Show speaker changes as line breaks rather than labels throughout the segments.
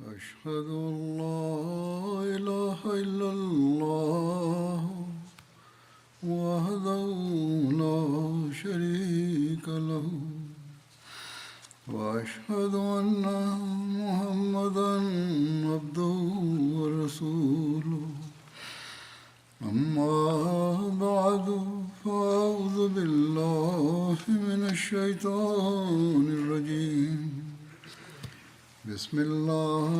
أشهد أن لا إله إلا الله وحده لا شريك له وأشهد أن محمدا عبده ورسوله أما بعد فأعوذ بالله من الشيطان الرجيم بسم الله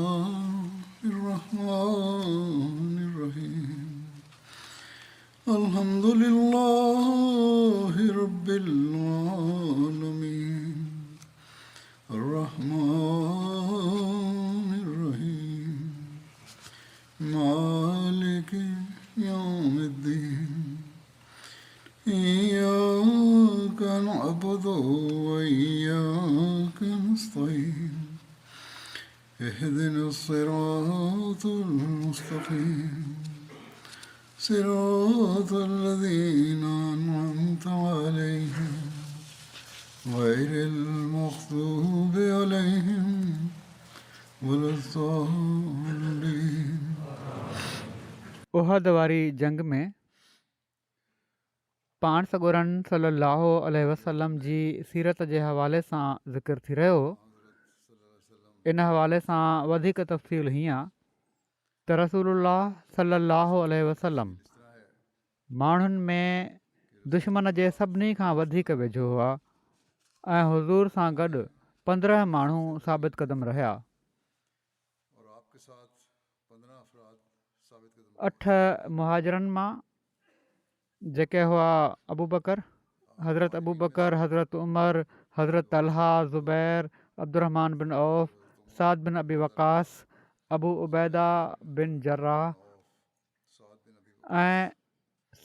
الرحمن الرحيم الحمد لله رب العالمين الرحمن الرحيم مالك يوم الدين إياك نعبد وإياك نستعين اهدنا الصراط المستقيم صراط الذين أنعمت عليهم غير المغضوب عليهم ولا الضالين.
उहद वारी जंग में पाण सॻोरन सल्लल्लाहु अलैहि वसल्लम जी सीरत जे हवाले सां ज़िक्र थी रहियो। इन हवाले सां वधीक तफ़सील हीअं आहे त रसूलुल्लाह सल्लल्लाहु अलैहि वसल्लम माण्हुनि में दुश्मन जे सभिनी खां वधीक वेझो हुआ ऐं हुज़ूर सां गॾु 15 माण्हू साबित क़दम रहिया। 8 मुहाजिरनि मां जेके हुआ अबू बकर, हज़रत उमर, हज़रत तलहा, ज़ुबैर, अब्दुर्रहमान बिन औफ़, साद बिन अबी वक़ास, अबू उबैदा बिन जर्राह ऐं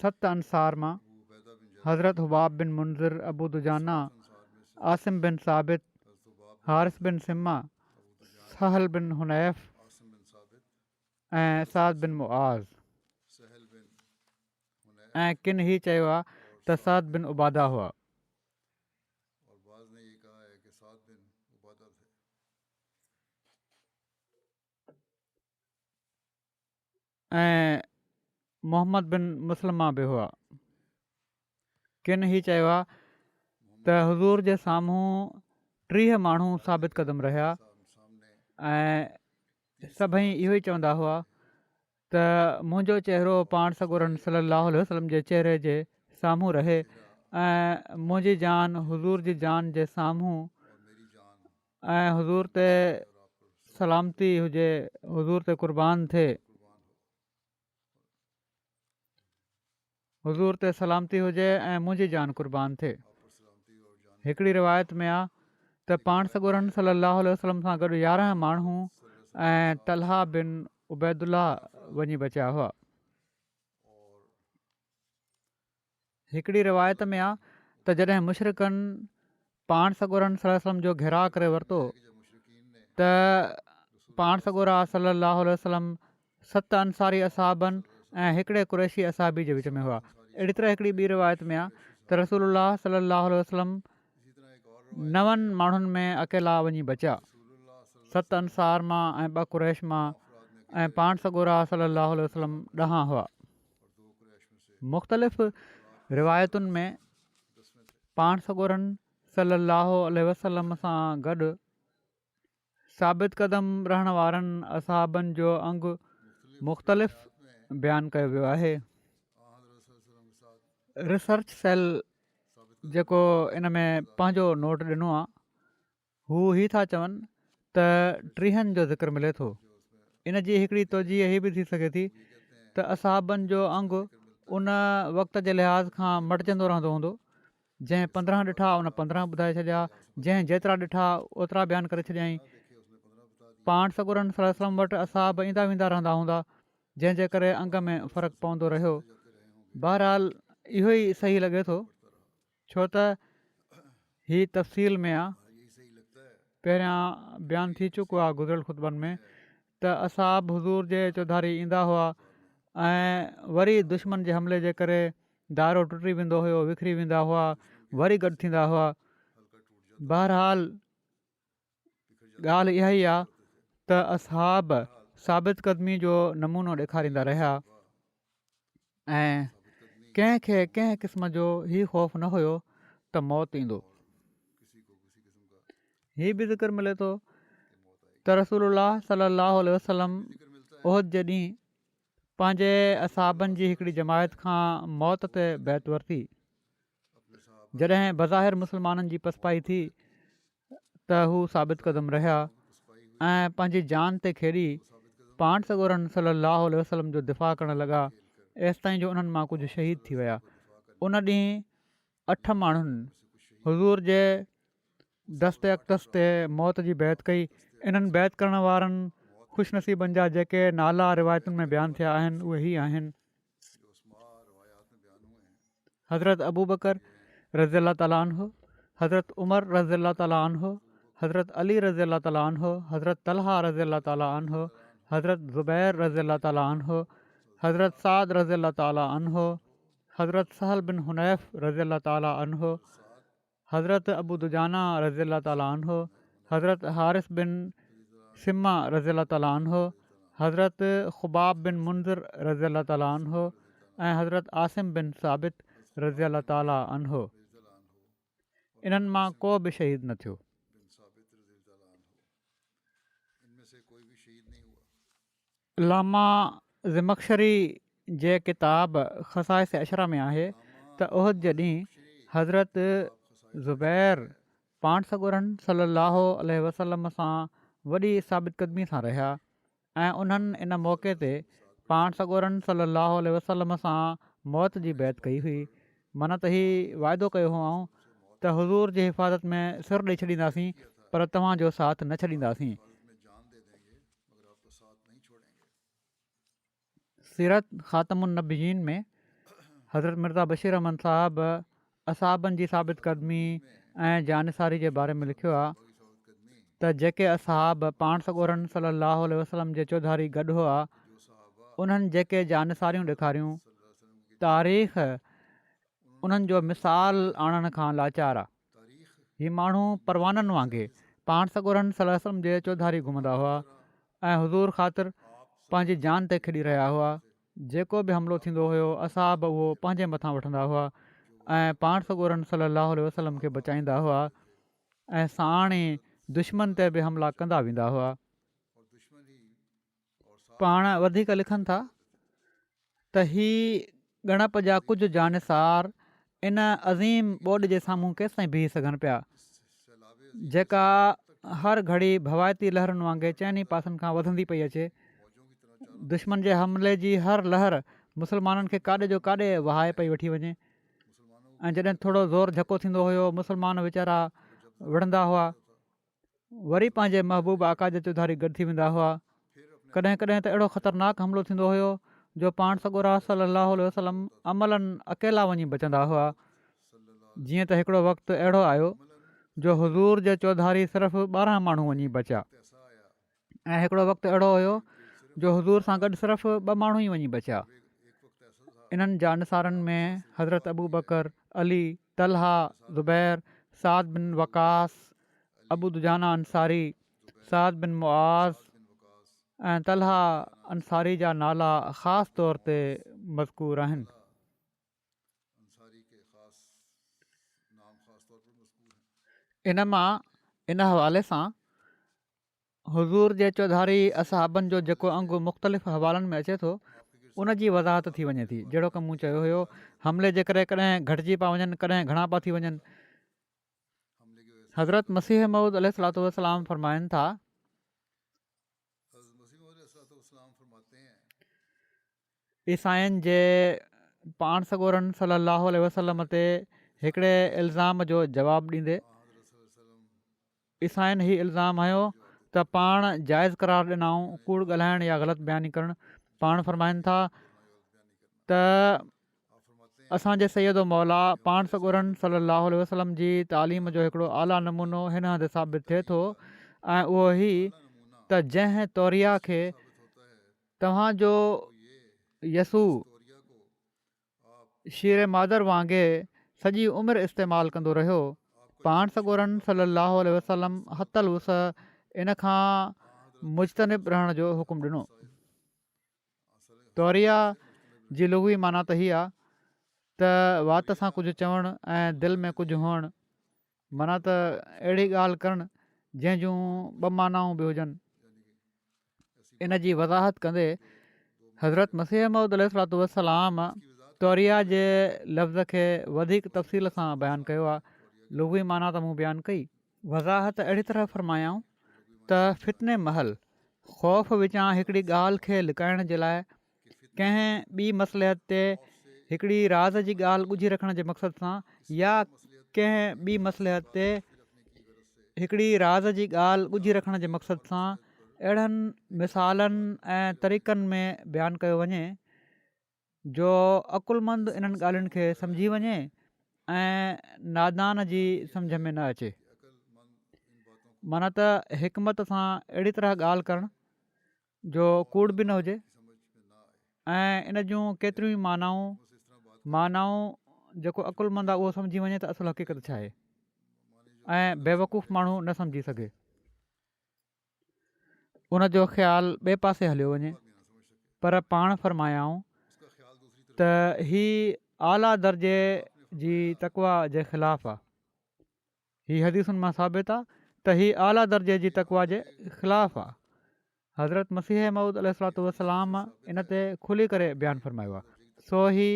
7 अंसार मां हज़रत हुबाब बिन मुंज़िर, अबू दुजाना, आसिम बिन साबित, हारिस बिन सिम्मा, सहल बिन हुनैफ़ ऐं साद बिन मुआज़ ऐं किन ही चयो आहे त साद बिन उबादा हुआ। ऐं मोहम्मद बिन मुस्लिमा बि हुआ। किन ही चयो आहे त हुज़ूर जे साम्हूं 30 माण्हू साबित क़दम रहिया ऐं सभई इहो ई चवंदा हुआ त मुंहिंजो चहिरो पाण सॻोरन सल्लल्लाहु अलैहि वसल्लम जे चहिरे जे साम्हूं रहे ऐं मुंहिंजी जान हुज़ूर जी जान जे साम्हूं ऐं हुज़ूर ते सलामती हुजे, हुज़ूर ते क़ुर्बान थिए, हुज़ूर ते सलामती हुजे ऐं मुंहिंजी जान क़ुर्बान थिए। हिकिड़ी रिवायत में आहे त पाण सॻोरन सल्लल्लाहु अलैहि वसल्लम सां गॾु 11 माण्हू ऐं तलहा बिन उबैदुल्ला वञी बचिया हुआ। हिकिड़ी रिवायत में आहे त जॾहिं मुशरिकनि पाण सॻोरन सल्लल्लाहु अलैहि वसल्लम जो घेराव करे वरितो त पाण सॻोरा सल्लल्लाहु अलैहि वसल्लम 7 अंसारी असहाबनि ऐं हिकिड़े कुरैशी असहाबी जे विच में हुआ। अहिड़ी तरह हिकिड़ी ॿी रिवायत में आहे त रसूलुल्लाह सल्लल्लाहु अलैहि वसल्लम 9 माण्हुनि में अकेला वञी बचिया, 7 अंसार मां ऐं 2 कुरैश मां ऐं पाण सॻोरा सल्लल्लाहु अलैहि वसल्लम 10 हुआ। मुख़्तलिफ़ रिवायतुनि में पाण सॻोरन सल्लल्लाहु अलैहि वसल्लम सां गॾु साबित क़दम रहण वारनि असहाबनि जो अंगु मुख़्तलिफ़ बयानु कयो वियो आहे। रिसर्च सेल जेको इन में पंहिंजो नोट ॾिनो आहे हू ही था चवनि त 30 जो ज़िक्र मिले थो। इन जी हिकिड़ी तोजीह हीअ बि थी सघे थी त असहाबनि जो अंगु उन वक़्त जे लिहाज़ खां मटिजंदो रहंदो हूंदो। जंहिं 15 ॾिठा उन 15 ॿुधाए छॾिया, जंहिं जेतिरा ॾिठा ओतिरा बयानु करे छॾियईं। पाण सॻोरन सल्लल्लाहु अलैहि वसल्लम वटि असहाब ईंदा वेंदा रहंदा हूंदा, जंहिंजे करे अंग में फ़र्क़ु पवंदो रहियो। बहरहाल इहो ई सही लॻे थो, छो त हीअ तफ़सील में आहे, पहिरियां बयानु थी चुको आहे गुज़िरियल ख़ुतबनि में त असहाब हुज़ूर जे चौधारी ईंदा हुआ ऐं वरी दुश्मन जे हमले जे करे दायरो टुटी वेंदो हुयो, विखरी वेंदा हुआ, वरी गॾु थींदा हुआ। बहरहाल ॻाल्हि इहा ई आहे त असहाब साबित क़दमी जो नमूनो ॾेखारींदा रहिया ऐं कंहिंखे कंहिं क़िस्म जो हीउ ख़ौफ़ न हुयो त मौत ईंदो। हीउ बि ज़िक्र मिले थो त रसूलुल्लाह सल्लल्लाहु अलैहि वसल्लम उहद जे ॾींहुं पंहिंजे असहाबनि जी हिकिड़ी जमायत खां मौत ते बैत वरिती। जॾहिं बज़ाहिर मुस्लमाननि जी पसपाई थी त हू साबित क़दम रहिया ऐं पंहिंजी जान ते खेॾी पाण सॻोरनि सलाहु वसलम जो दिफ़ा करणु लॻा एसि ताईं जो उन्हनि मां कुझु शहीद थी विया। उन ॾींहुं 8 माण्हुनि हज़ूर जे दस्ते अक़दस ते मौत जी बैत कई। इन्हनि बैत करण वारनि ख़ुशनसीबनि जा जेके नाला रिवायतुनि में बयानु थिया आहिनि उहे ई आहिनि: हज़रत अबू बकर रज़ी अल्लाह ताला अन्हु, हज़रत उमर रज़ी अल्लाह ताला अन्हु, हज़रत अली रज़ी अल्लाह ताला अन्हु, हज़रत तलहा रज़ी अल्लाह ताला अन्हु, हज़रत ज़ुबैर रज़ी अल्लाह ताला अन्हु, हज़रत साद रज़ी अल्लाह ताला अन्हु, हज़रत सहल बिन हुनैफ रज़ी अल्लाह ताला अन्हु, हज़रत अबू दुजाना रज़ी अल्लाह ताला अन्हु, हज़रत हारिस बिन सिमा रज़ी अल्लाह ताला अन्हु, हज़रत ख़ुबाब बिन मुंज़िर रज़ी अल्लाह ताला अन्हु ऐं हज़रत आसिम बिन साबित रज़ी अल्लाह ताला अन्हु। इन्हनि मां को बि शहीद न थियो। लामा ज़मख़शरी जे किताब ख़साइस अशरा में आहे त उहद जे ॾींहुं हज़रत ज़ुबैर पाण सॻोरनि सलाहु अलैहि वसलम सां वॾी साबित क़दमी सां रहिया ऐं उन्हनि इन मौक़े ते पाण सॻोरनि सलाहु अलैहि वसलम सां मौत जी बैत कई हुई। माना त हीउ वाइदो कयो हुओ त हुज़ूर जी हिफ़ाज़त में सिर ॾेई छॾींदासीं पर तव्हांजो साथ न छॾींदासीं। सीरत ख़ातमुन्नबियीन में हज़रत मिर्ज़ा बशीर अहमद साहिबु असहाबनि जी साबित क़दमी ऐं जानिसारी जे बारे में लिखियो आहे त जेके असहाब पाण सॻोरनि सलाहु वसलम जे चौधारी गॾु हुआ उन्हनि जेके जानिसारियूं ॾेखारियूं तारीख़ उन्हनि जो मिसाल आणण खां लाचार आहे। हीअ माण्हू परवाननि वांगुरु पाण सॻोरनि वसलम जे चौधारी घुमंदा हुआ ऐं हुज़ूर ख़ातिर पंहिंजी जान ते खेॾी रहिया हुआ। जेको बि हमिलो थींदो हुयो असहाब उहो पंहिंजे मथां वठंदा हुआ ऐं पाण सॻोरनि सलाहु वसलम खे बचाईंदा हुआ ऐं साण ई दुश्मन ते बि हमला कंदा वेंदा हुआ। पाण वधीक लिखनि था त हीअ ॻणप जा कुझु जानिसार इन अज़ीम ॿोॾि जे साम्हूं केसिताईं बीह सघनि पिया जेका हर घड़ी भवाइती लहरुनि वांगुरु चइनी पासनि खां वधंदी पई अचे। दुश्मन जे हमले जी हर लहर मुस्लमाननि खे काॾे जो काॾे वहाए पई वठी वञे ऐं जॾहिं थोरो ज़ोर झको थींदो हुयो मुस्लमान वीचारा विढ़ंदा हुआ, वरी पंहिंजे महबूब आका जे चौधारी गॾु थी वेंदा हुआ। कॾहिं कॾहिं त अहिड़ो ख़तरनाक हमिलो थींदो हुयो जो पाण सॻोरा सलाहु वसलम अमलनि अकेला वञी बचंदा हुआ। जीअं त हिकिड़ो वक़्तु अहिड़ो आयो जो हुज़ूर जे चौधारी सिर्फ़ु 12 माण्हू वञी बचिया ऐं हिकिड़ो वक़्तु अहिड़ो हुयो जो हुज़ूर सां गॾु सिर्फ़ु 2 माण्हू ई वञी बचिया। इन्हनि जानसारनि में हज़रत अबू बकर, अली, तलहा, ज़ुबैर, साद बिन वकास, अबू दुजाना अंसारी, साद बिन मुआज़ ऐं तलहा अंसारी जा नाला ख़ासि तौर ते मज़कूर आहिनि। इन मां इन हवाले सां हुज़ूर जे चौधारी असहाबनि जो जेको अंगु मुख़्तलिफ़ हवालनि में अचे थो उन जी वज़ाहत थी वञे थी। जहिड़ो की मूं चयो हुयो हमले जे करे कॾहिं घटिजी पिया वञनि कॾहिं घणा पिया थी वञनि। हज़रत मसीह मऊद अलैहिस्सलातु वस्सलाम फ़रमाइनि था ईसाइनि जे पाण सॻोरनि सलाहु वसलम ते हिकिड़े इल्ज़ाम जो जवाबु ॾींदे ईसाइनि हीउ इल्ज़ाम हयो त पाण जाइज़ क़रार ॾिनऊं कूड़ ॻाल्हाइणु या ग़लति बयानी करणु। पाण फ़रमाइनि था त असांजे सैयदो मौला पाण सॻोरनि सलाहु वसलम जी तालीम जो हिकिड़ो आला नमूनो हिन हंधि साबित थिए थो ऐं उहो ई त जंहिं तौरिया खे तव्हांजो यसू शीर मादर वांगुरु सॼी उमिरि इस्तेमालु कंदो रहियो पाण सॻोरनि सलाहु वसलम हतल वुस इन खां मुजतनिब रहण जो हुकुम ॾिनो। तौरिया जी लुग़वी माना त हीअ आहे त वात सां कुझु चवणु ऐं दिलि में कुझु हुअणु, माना त अहिड़ी ॻाल्हि करणु जंहिं जूं ॿ मानाऊं बि हुजनि। इन जी वज़ाहत कंदे हज़रत मसीह मऊद अलैहिस्सलातु वस्सलाम तौरिया जे लफ़्ज़ खे वधीक तफ़सील सां बयानु कयो आहे। लुग़वी माना त मूं बयानु कई। वज़ाहत अहिड़ी तरह फ़रमायाऊं त फितने महल ख़ौफ़ विचां हिकिड़ी ॻाल्हि खे लिकाइण जे लाइ कंहिं ॿी मसलिहत ते हिकिड़ी राज़ जी ॻाल्हि ॻुझी रखण जे मक़सद सां या कंहिं ॿी मसलिहत ते हिकिड़ी राज़ जी ॻाल्हि ॻुझी रखण जे मक़सद सां अहिड़नि मिसालनि ऐं तरीक़नि में बयानु कयो वञे जो अकुलमंद इन्हनि ॻाल्हियुनि खे सम्झी वञे ऐं नादान जी सम्झ में न अचे। माना त हिकमत सां अहिड़ी तरह ॻाल्हि करणु जो कूड़ बि न हुजे ऐं इन जूं केतिरियूं ई मानाऊं जेको अकुलमंद आहे उहो सम्झी वञे त असुलु हक़ीक़त छा आहे ऐं बेवकूफ़ माण्हू न सम्झी सघे, उनजो ख़्यालु ॿिए पासे हलियो वञे। पर पाण फ़रमायाऊं त हीअ आला दर्जे जी तक़वा जे ख़िलाफ़ु आहे। हीअ हदीसुनि मां साबित आहे त हीअ आला दर्जे जी तक़वा जे ख़िलाफ़ु आहे। हज़रत मसीह मऊद अलैहिस्सलातु वस्सलाम इन ते खुली करे बयानु फ़रमायो आहे। सो ही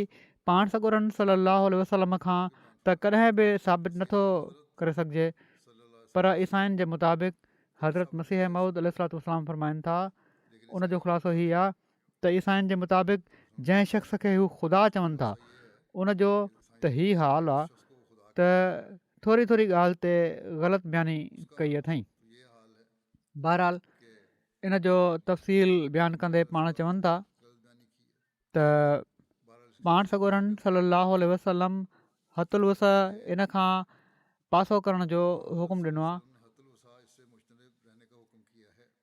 पाण सॻुरनि सल्लल्लाहु अलैहि वसल्लम खां त कॾहिं बि साबित नथो करे सघिजे, पर ईसाइनि जे मुताबिक़ हज़रत मसीह मऊद अलैहिस्सलातु वस्सलाम फ़रमाइनि था, उनजो ख़ुलासो हीअ आहे त ईसाइनि जे मुताबिक़ जंहिं शख़्स खे हू ख़ुदा चवनि था उनजो त हीअ हाल आहे त थोरी थोरी ॻाल्हि ते ग़लति बयानी कई अथई। बहरहाल इन जो तफ़सील बयानु कंदे पाण चवनि था त पाण सॻुरनि सल्लल्लाहु अलैहि वसल्लम हतुल वस इन खां पासो करण जो हुकुम ॾिनो आहे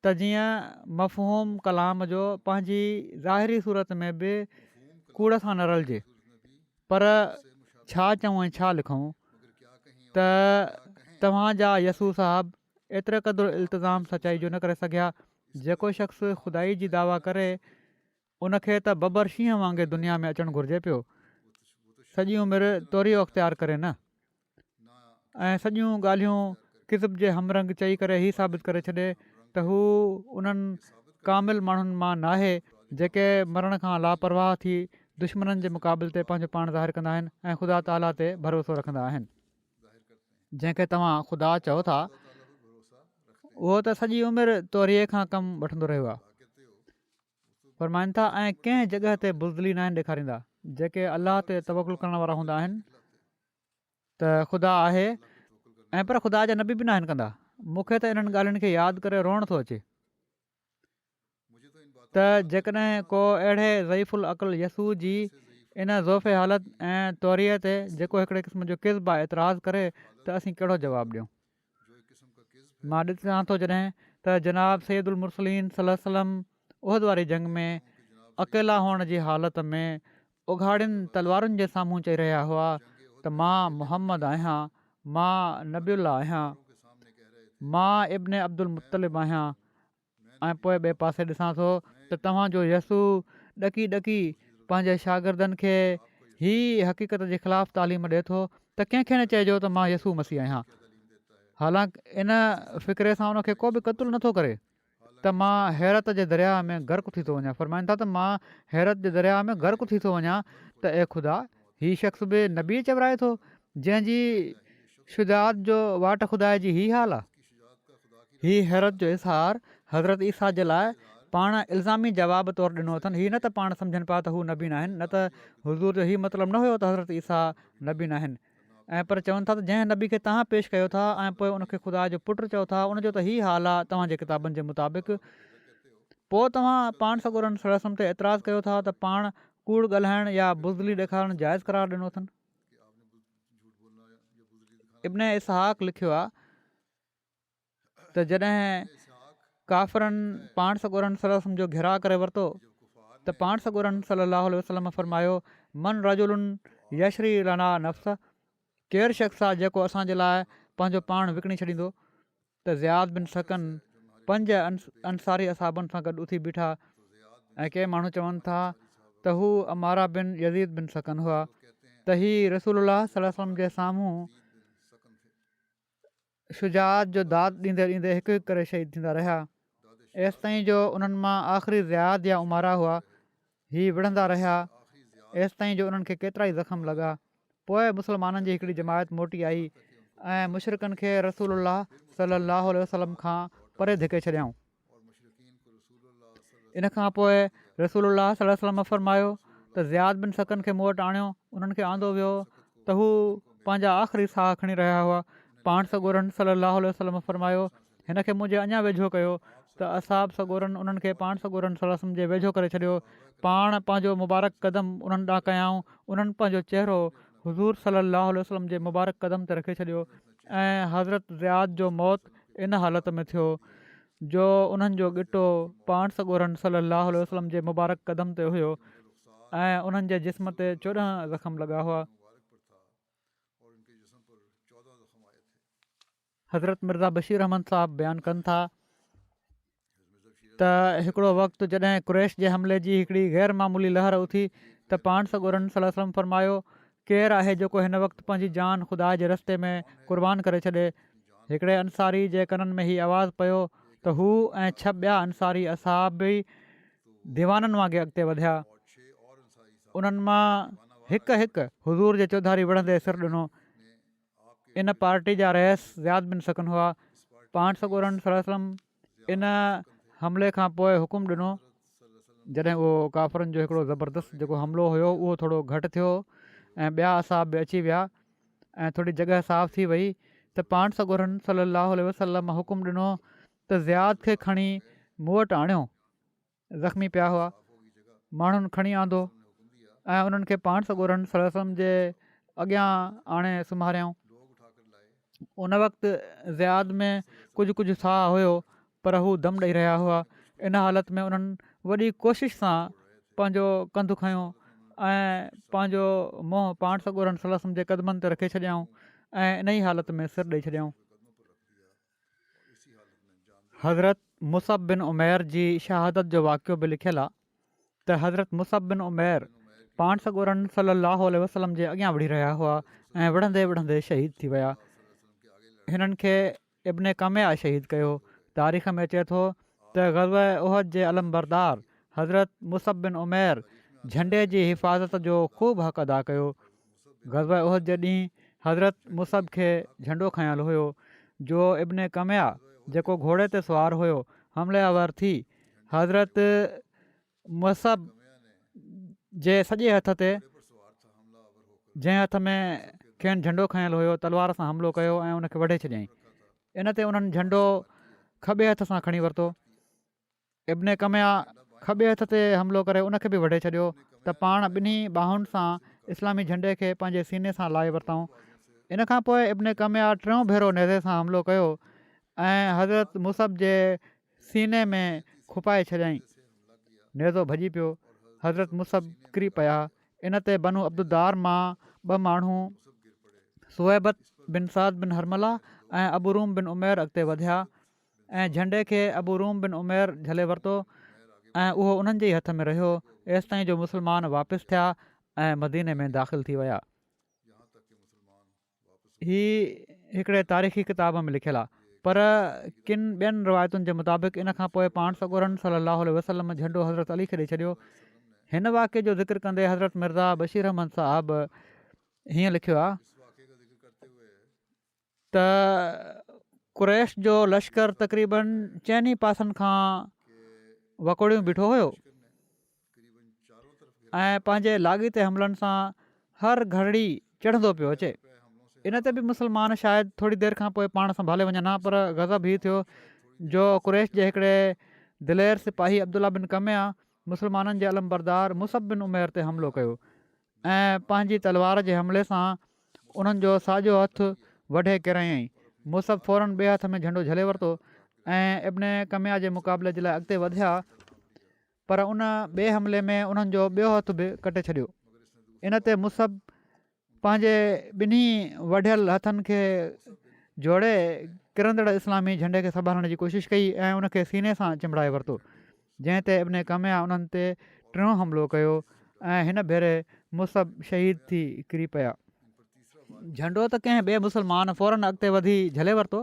त जीअं मफ़हूम कलाम जो पंहिंजी ज़ाहिरी सूरत में बि कूड़ सां न रलिजे। पर छा चऊं ऐं छा लिखूं त तव्हांजा यसू साहब एतिरे क़दुरु इल्तिज़ाम सचाई जो न करे सघिया। जेको शख़्स ख़ुदाई जी दावा करे उनखे त बबर शींहं वांगुरु दुनिया में अचणु घुरिजे पियो, सॼी उमिरि तौरियो अख़्तियार करे न, ऐं सॼियूं ॻाल्हियूं किज़ब जे हमरंग चई करे ई साबित करे छॾे त हू उन्हनि कामिल माण्हुनि मां नाहे जेके मरण खां लापरवाह थी दुश्मननि जे मुक़ाबले ते पंहिंजो पाण ज़ाहिर कंदा आहिनि ऐं ख़ुदा ताला ते भरोसो रखंदा आहिनि। जंहिंखे तव्हां ख़ुदा चओ था उहो त सॼी उमिरि तौरीअ खां कमु वठंदो रहियो आहे। फ़रमाइनि था ऐं कंहिं जॻह ते बुज़दिली न आहिनि ॾेखारींदा। जेके अलाह ते तवकुल करण वारा हूंदा आहिनि त ख़ुदा आहे ऐं पर ख़ुदा जा नबी बि न आहिनि कंदा। मूंखे त इन्हनि ॻाल्हियुनि खे यादि करे रोअण थो अचे त जेकॾहिं को अहिड़े ज़ईफ़ुल अक़ल यसू जी इन ज़ोफ़े हालत ऐं तौरीअ ते जेको हिकिड़े क़िस्म जो किज़्ब आहे एतिराज़ु करे त असीं कहिड़ो जवाबु ॾियूं। मां ॾिसां थो जॾहिं त जनाब सैदुल मुरसलीन सल्लल्लाहु अलैहि वसल्लम उहद वारी जंग में अकेला हुअण जी हालत में उघाड़ियुनि तलवारुनि जे साम्हूं चई रहिया हुआ त मां मुहम्मद आहियां, मां नबीउल्लाह आहियां, मां इब्न अब्दुल मुत्तलिब आहियां। ऐं पोइ ॿिए पासे ॾिसां थो त तव्हांजो यसू ॾकी ॾकी पंहिंजे शागिर्दनि खे ई हक़ीक़त जे ख़िलाफ़ु तालीम ॾिए थो त कंहिंखे न चइजो त मां यसू मसीह आहियां। हालांकि इन फ़िक्रे सां उनखे को बि क़तलु नथो करे त मां हैरत जे दरिया में गर्क थी थो वञा। फ़रमाइनि था त मां हैरत जे दरिया में गर्क थी थो वञा त ए ख़ुदा हीउ शख़्स बि नबी चवराए थो जंहिंजी शुजात जो वाट ख़ुदा जी ही हाल आहे। हीउ हैरत जो इज़हार हज़रत ईसा जे लाइ पाण इल्ज़ामी जवाब तौरु ॾिनो अथनि। हीअ न त पाण सम्झनि पिया त हू नबी न आहिनि, न त हुज़ूर जो हीउ मतिलबु न हुयो त हज़रत ईसा नबी न आहिनि, ऐं पर चवनि था त जंहिं नबी खे तव्हां पेश कयो था ऐं पोइ उनखे ख़ुदा जो पुटु चओ था उनजो त हीउ हाल आहे तव्हांजे किताबनि जे मुताबिक़। पोइ तव्हां पाण सॻुरनि सलम ते एतिराज़ु कयो था त पाण कूड़ ॻाल्हाइण या बुज़दिली ॾेखारणु जाइज़ करार ॾिनो अथनि। इब्न इसहाक़ लिखियो आहे त जॾहिं काफ़िरनि पाण सॻुरनि सलम जो घिरा करे वरितो त पाण सॻुरनि सल्लल्लाहु अलैहि वसल्लम फ़रमायो मन रजुलुन यशरी लना नफ़्स, केरु शख़्स आहे जेको असांजे लाइ पंहिंजो पाण विकिणी छॾींदो। त ज़ियाद बिन सकन 5 अंसारी असहाबनि सां गॾु उथी बीठा ऐं के माण्हू चवनि था त हू अमारा बिन यज़ीद बिन सकन हुआ त ही रसूलुल्लाह सल्लल्लाहु अलैहि वसल्लम जे साम्हूं शुजात जो दाद ॾींदे ॾींदे हिकु हिकु करे शहीद थींदा रहिया। एसि ताईं जो उन्हनि मां आख़िरी ज़ियाद या उमारा हुआ ही विढ़ंदा रहिया, एसि ताईं जो उन्हनि खे केतिरा ई ज़ख़्म लॻा। पोइ मुस्लमाननि जी हिकिड़ी जमायत मोटी आई ऐं मुशरिकनि खे रसूलुल्लाह सल्लल्लाहु अलैहि वसल्लम खां परे धिके छॾियऊं। इन खां पोइ रसूलुल्लाह सल्लल्लाहु अलैहि वसल्लम फरमायो त ज़ियाद बिन सकन खे मूं वटि आणियो। उन्हनि खे आंदो वियो त हू पंहिंजा आख़िरी साह खणी रहिया हुआ। पाण सॻोरनि सल्लल्लाहु अलैहि वसल्लम फरमायो हिन खे मुंहिंजे अञा वेझो कयो त असाब सॻोरनि उन्हनि खे पाण सॻोरनि सल्लल्लाहु अलैहि वसल्लम जे वेझो करे छॾियो। पाण पंहिंजो मुबारक क़दम उन्हनि ॾांहुं कयाऊं। उन्हनि पंहिंजो चहिरो हुज़ूर सल्लल्लाहु अलैहि वसल्लम जे मुबारक क़दम ते रखे छॾियो ऐं हज़रत ज़ियाद जो मौत इन हालत में थियो जो उन्हनि जो ॻिटो पाण सॻोरनि सल्लल्लाहु अलैहि वसल्लम जे मुबारक क़दम ते हुयो ऐं उन्हनि जे जिस्म ते 14 ज़ख़्म लॻा हुआ। हज़रत मिर्ज़ा बशीर अहमद साहब बयानु कनि था त हिकिड़ो वक़्तु जॾहिं कुरैश जे हमले जी हिकिड़ी ग़ैर मामूली लहर उथी त पाण सॻोरनि सल्लल्लाहु अलैहि वसल्लम फरमायो केरु आहे जेको हिन वक़्तु पंहिंजी जान ख़ुदा जे रस्ते में क़ुर्बान करे छॾे। हिकिड़े अंसारी जे कननि में हीअ आवाज़ु पियो त हू ऐं 6 ॿिया अंसारी असहाब बि दीवाननि वांगुरु अॻिते वधिया। उन्हनि मां हिकु हिकु हुज़ूर जे चौधारी विढ़ंदे सिर ॾिनो। इन पार्टी जा रहिस ज़ियाद बिन सकन हुआ। पाण सॻोरनि सल्लल्लाहु अलैहि वसल्लम इन हमले खां पोइ हुकुम ॾिनो जॾहिं उहो काफ़रनि जो हिकिड़ो ज़बरदस्त जेको हमिलो हुयो उहो थोरो घटि थियो ऐं ॿिया असाब बि अची विया ऐं थोरी जॻह साफ़ थी वई त पाण सॻोरनि सल्लल्लाहु अलैहि वसल्लम हुकुम ॾिनो त ज़ियाद खे खणी मूं वटि आणियो। ज़ख़्मी पिया हुआ, माण्हुनि खणी आंदो ऐं उन्हनि खे पाण सॻोरनि सल्लल्लाहु अलैहि वसल्लम जे अॻियां आणे सुम्हारियऊं। उन वक़्तु ज़ियाद में कुझु साह हुयो पर हू दम ॾेई रहिया हुआ। इन हालत में उन्हनि वॾी कोशिश सां पंहिंजो कंधु खयों ऐं पंहिंजो मुंहुं पाण सॻोरनि सल्लल्लाहु अलैहि वसल्लम जे क़दमनि ते रखे छॾियऊं ऐं इन ई हालत में सिर ॾेई छॾियऊं। हज़रत मुसब बिन उमैर जी शहादत जो वाक़ियो बि लिखियलु आहे त हज़रत मुसब बिन उमैर पाण सॻोरनि सल्लल्लाहु अलैहि वसल्लम जे अॻियां वठी रहिया हुआ ऐं विढ़ंदे विढ़ंदे शहीद थी विया। हिननि खे इब्न कमिया शहीद कयो। तारीख़ में अचे थो त ग़ज़वा उहद जे अलमबरदार हज़रत मुसब बिन उमैर झंडे जी हिफ़ाज़त जो ख़ूब हक़ अदा कयो। ग़ज़वा उहद जे ॾींहुं हज़रत मुसब खे झंडो खंयलु हुयो जो इब्न कमिया जेको घोड़े ते सुवारु हुयो हमलेआवर थी हज़रत मुसब जे सॼे हथ ते जंहिं हथ में खेनि झंडो खंयलु हुयो तलवार सां हमिलो कयो ऐं उनखे वढे छॾियईं। इन ते उन्हनि झंडो खॿे हथ सां खणी वरितो। इब्न कमिया खॿे हथ ते हमिलो करे उनखे बि वढे छॾियो त पाण ॿिन्ही ॿाहुनि सां इस्लामी झंडे खे पंहिंजे सीने सां लाहे वरितऊं। इन खां पोइ इब्न कमिया टियों भेरो नेज़े सां हमिलो कयो ऐं हज़रत मुसब जे सीने में खुपाए छॾियईं। नेज़ो भॼी पियो। हज़रत मुसब किरी पिया। इन ते बनु अब्दुदार मां 2 माण्हू सुहैबत बिन साद बिन हरमला ऐं अबू रूम बिन उमैर अॻिते वधिया ऐं झंडे खे अबू रूम बिन उमैर झले वरितो ऐं उहो उन्हनि जे ई हथ में रहियो एसि ताईं जो मुस्लमान वापसि थिया ऐं मदीने में दाख़िल थी विया। हीअ हिकिड़े तारीख़ी किताब में लिखियलु आहे पर किन ॿियनि रिवायतुनि जे मुताबिक़ इन खां पोइ पाण सॻोरनि सल्लल्लाहु अलैहि वसल्लम झंडो हज़रत अली खे ॾेई छॾियो। हिन वाक़े जो ज़िक्र कंदे हज़रत मिर्ज़ा बशीर अहमद साहब हीअं लिखियो आहे त कुरैश जो लश्कर तक़रीबन चइनी पासनि खां वकोड़ियूं बीठो हुयो ऐं पंहिंजे लाॻीते हमलनि सां हर घड़ी चढ़ंदो पियो अचे। इन ते बि मुस्लमान शायदि थोरी देरि खां पोइ पाण संभाले वञनि हा पर गज़ब हीअ थियो जो कुरैश जे हिकिड़े दिलेर सिपाही अब्दुल्ला बिन कमिया मुस्लमाननि जे अलमबरदार मुसब बिन उमैर ते हमिलो कयो ऐं पंहिंजी तलवार जे हमले सां उन्हनि जो साॼो हथु वढे किरायईं। मुसब फ़ौरन ॿिए हथ में झंडो झले वरितो ऐं इब्न कमिया जे मुक़ाबले जे लाइ अॻिते वधिया पर उन ॿिए हमले में उन्हनि जो ॿियो हथु बि कटे छॾियो। इन ते मुसब पंहिंजे ॿिन्ही वढियल हथनि खे जोड़े किरंदड़ इस्लामी झंडे खे संभालण जी कोशिशि कई ऐं उनखे सीने सां चिंबड़ाए वरितो, जंहिं ते इब्न कमिया उन्हनि ते टियों हमिलो कयो ऐं हिन भेरे मुसब शहीद थी किरी पिया। झंडो त कंहिं ॿिए मुस्लमान फ़ौरन अॻिते वधी झले वरितो,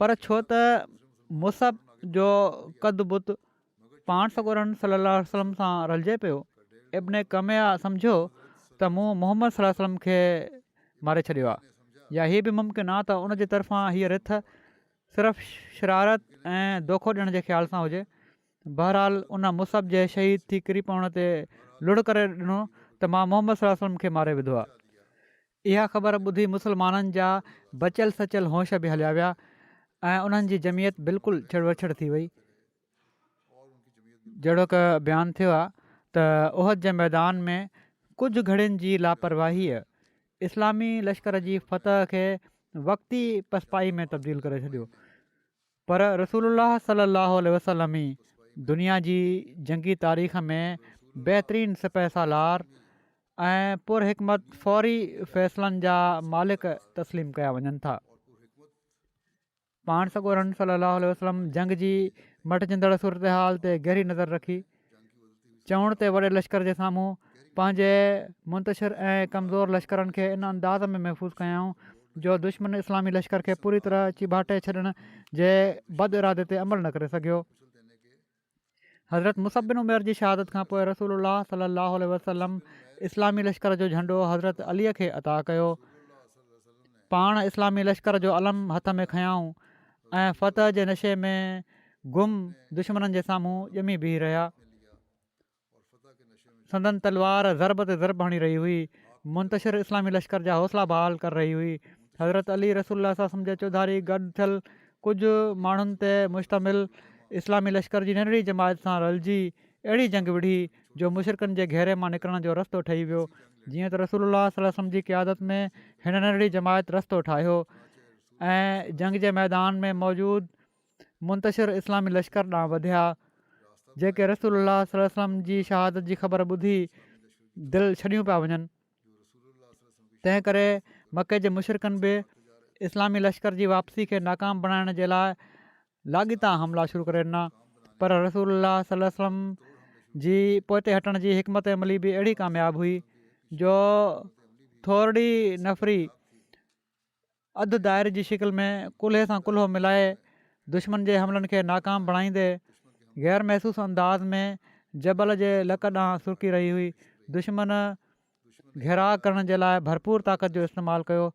पर छो त मुसब जो क़द बुत पाण सॻोरनि सल्लल्लाहु अलैहि वसल्लम सां रलिजे पियो, इब्न कमिया सम्झो त मूं मोहम्मद सल्लल्लाहु अलैहि वसल्लम खे मारे छॾियो आहे, या हीअ बि मुमकिन आहे त उन जे तरफ़ां हीअ रिथ सिर्फ़ु शरारत ऐं दोखो ॾियण जे ख़्याल सां हुजे। बहरहाल उन मुसब जे शहीद थी किरी पवण ते लुड़ करे ॾिनो त मां मोहम्मद सल्लल्लाहु अलैहि वसल्लम खे मारे विधो आहे। इहा ख़बर ॿुधी मुस्लमाननि जा बचियल सचियल होश बि हलिया विया ऐं उन्हनि जी जमियत बिल्कुलु छिड़वछड़ थी वई। जहिड़ो की बयानु थियो आहे त उहद जे मैदान में कुझु घड़ियुनि जी लापरवाहीअ इस्लामी लश्कर जी फतह खे वक़्ती पसपाई में तब्दील करे छॾियो, पर रसूलुल्लाह सल्लल्लाहु अलैहि वसल्लम ई दुनिया जी जंगी तारीख़ में बहितरीनु सिपह सालार ऐं पुरहिकमत फ़ौरी फ़ैसिलनि जा मालिक तस्लीम कया वञनि था। पाण सॻोरनि सल्लल्लाहु अलैहि वसल्लम जंग जी मटिजंदड़ सूरत हाल ते गहरी नज़र रखी, चवण ते वॾे लश्कर जे साम्हूं पंहिंजे मुंतशिर ऐं कमज़ोर लश्करनि खे इन अंदाज़ में महफ़ूज़ कयाऊं जो दुश्मन इस्लामी लश्कर खे पूरी तरह चिबाटे छॾण जे बद इरादे ते अमल न करे सघियो। हज़रत मुसब बिन उमैर जी शहादत खां पोइ रसूलुल्लाह सल्लल्लाहु अलैहि वसल्लम इस्लामी लश्कर जो झंडो हज़रत अलीअ खे अता कयो। पाण इस्लामी लश्कर जो अलम हथ में खयाऊं ऐं फ़तह जे नशे में गुम दुश्मननि जे साम्हूं ॼमी बीह रहिया। संदन तलवार ज़रब ते ज़रब हणी रही हुई, मुंतशिर इस्लामी लश्कर जा हौसला बहाल करे रही हुई। हज़रत अली रसूलुल्लाह सल्लल्लाहु अलैहि वसल्लम जे चौधारी गॾु थियल कुझु माण्हुनि ते मुश्तमिल इस्लामी लश्कर जी नंढड़ी जमायत सां रलिजी अहिड़ी जंग विढ़ी जो मुशरिकनि जे घेरे मां निकिरण जो रस्तो ठही वियो। जीअं त रसूलुल्लाह सल्लल्लाहु अलैहि वसल्लम जी क़यादत में हिन नंढड़ी जमायत रस्तो ठाहियो ऐं जंग जे मैदान में मौजूदु मुंतशिर इस्लामी लश्कर ॾांहुं वधिया, जेके रसूलुल्लाह सल्लल्लाहु अलैहि वसल्लम जी शहादत जी ख़बर ॿुधी दिलि छॾियूं पिया वञनि। तंहिं करे मके जे मुशरिकनि बि इस्लामी लश्कर जी वापसी खे नाकाम बणाइण जे लाइ लाॻीता हमला शुरू करे ॾिना, पर रसूलुल्लाह सल्लल्लाहु अलैहि वसल्लम जी पोइते हटण जी हिकमत अमली बि अहिड़ी कामयाबु हुई जो थोरी नफ़री अधु दाइरे जी शिकिल में कुल्हे सां कुल्हो मिलाए दुश्मन जे हमलनि खे नाकाम बणाईंदे ग़ैर महसूसु अंदाज़ में जबल जे लक ॾांहुं सुरकी रही हुई। दुश्मन घेराव करण जे लाइ भरपूर ताक़त जो इस्तेमालु कयो,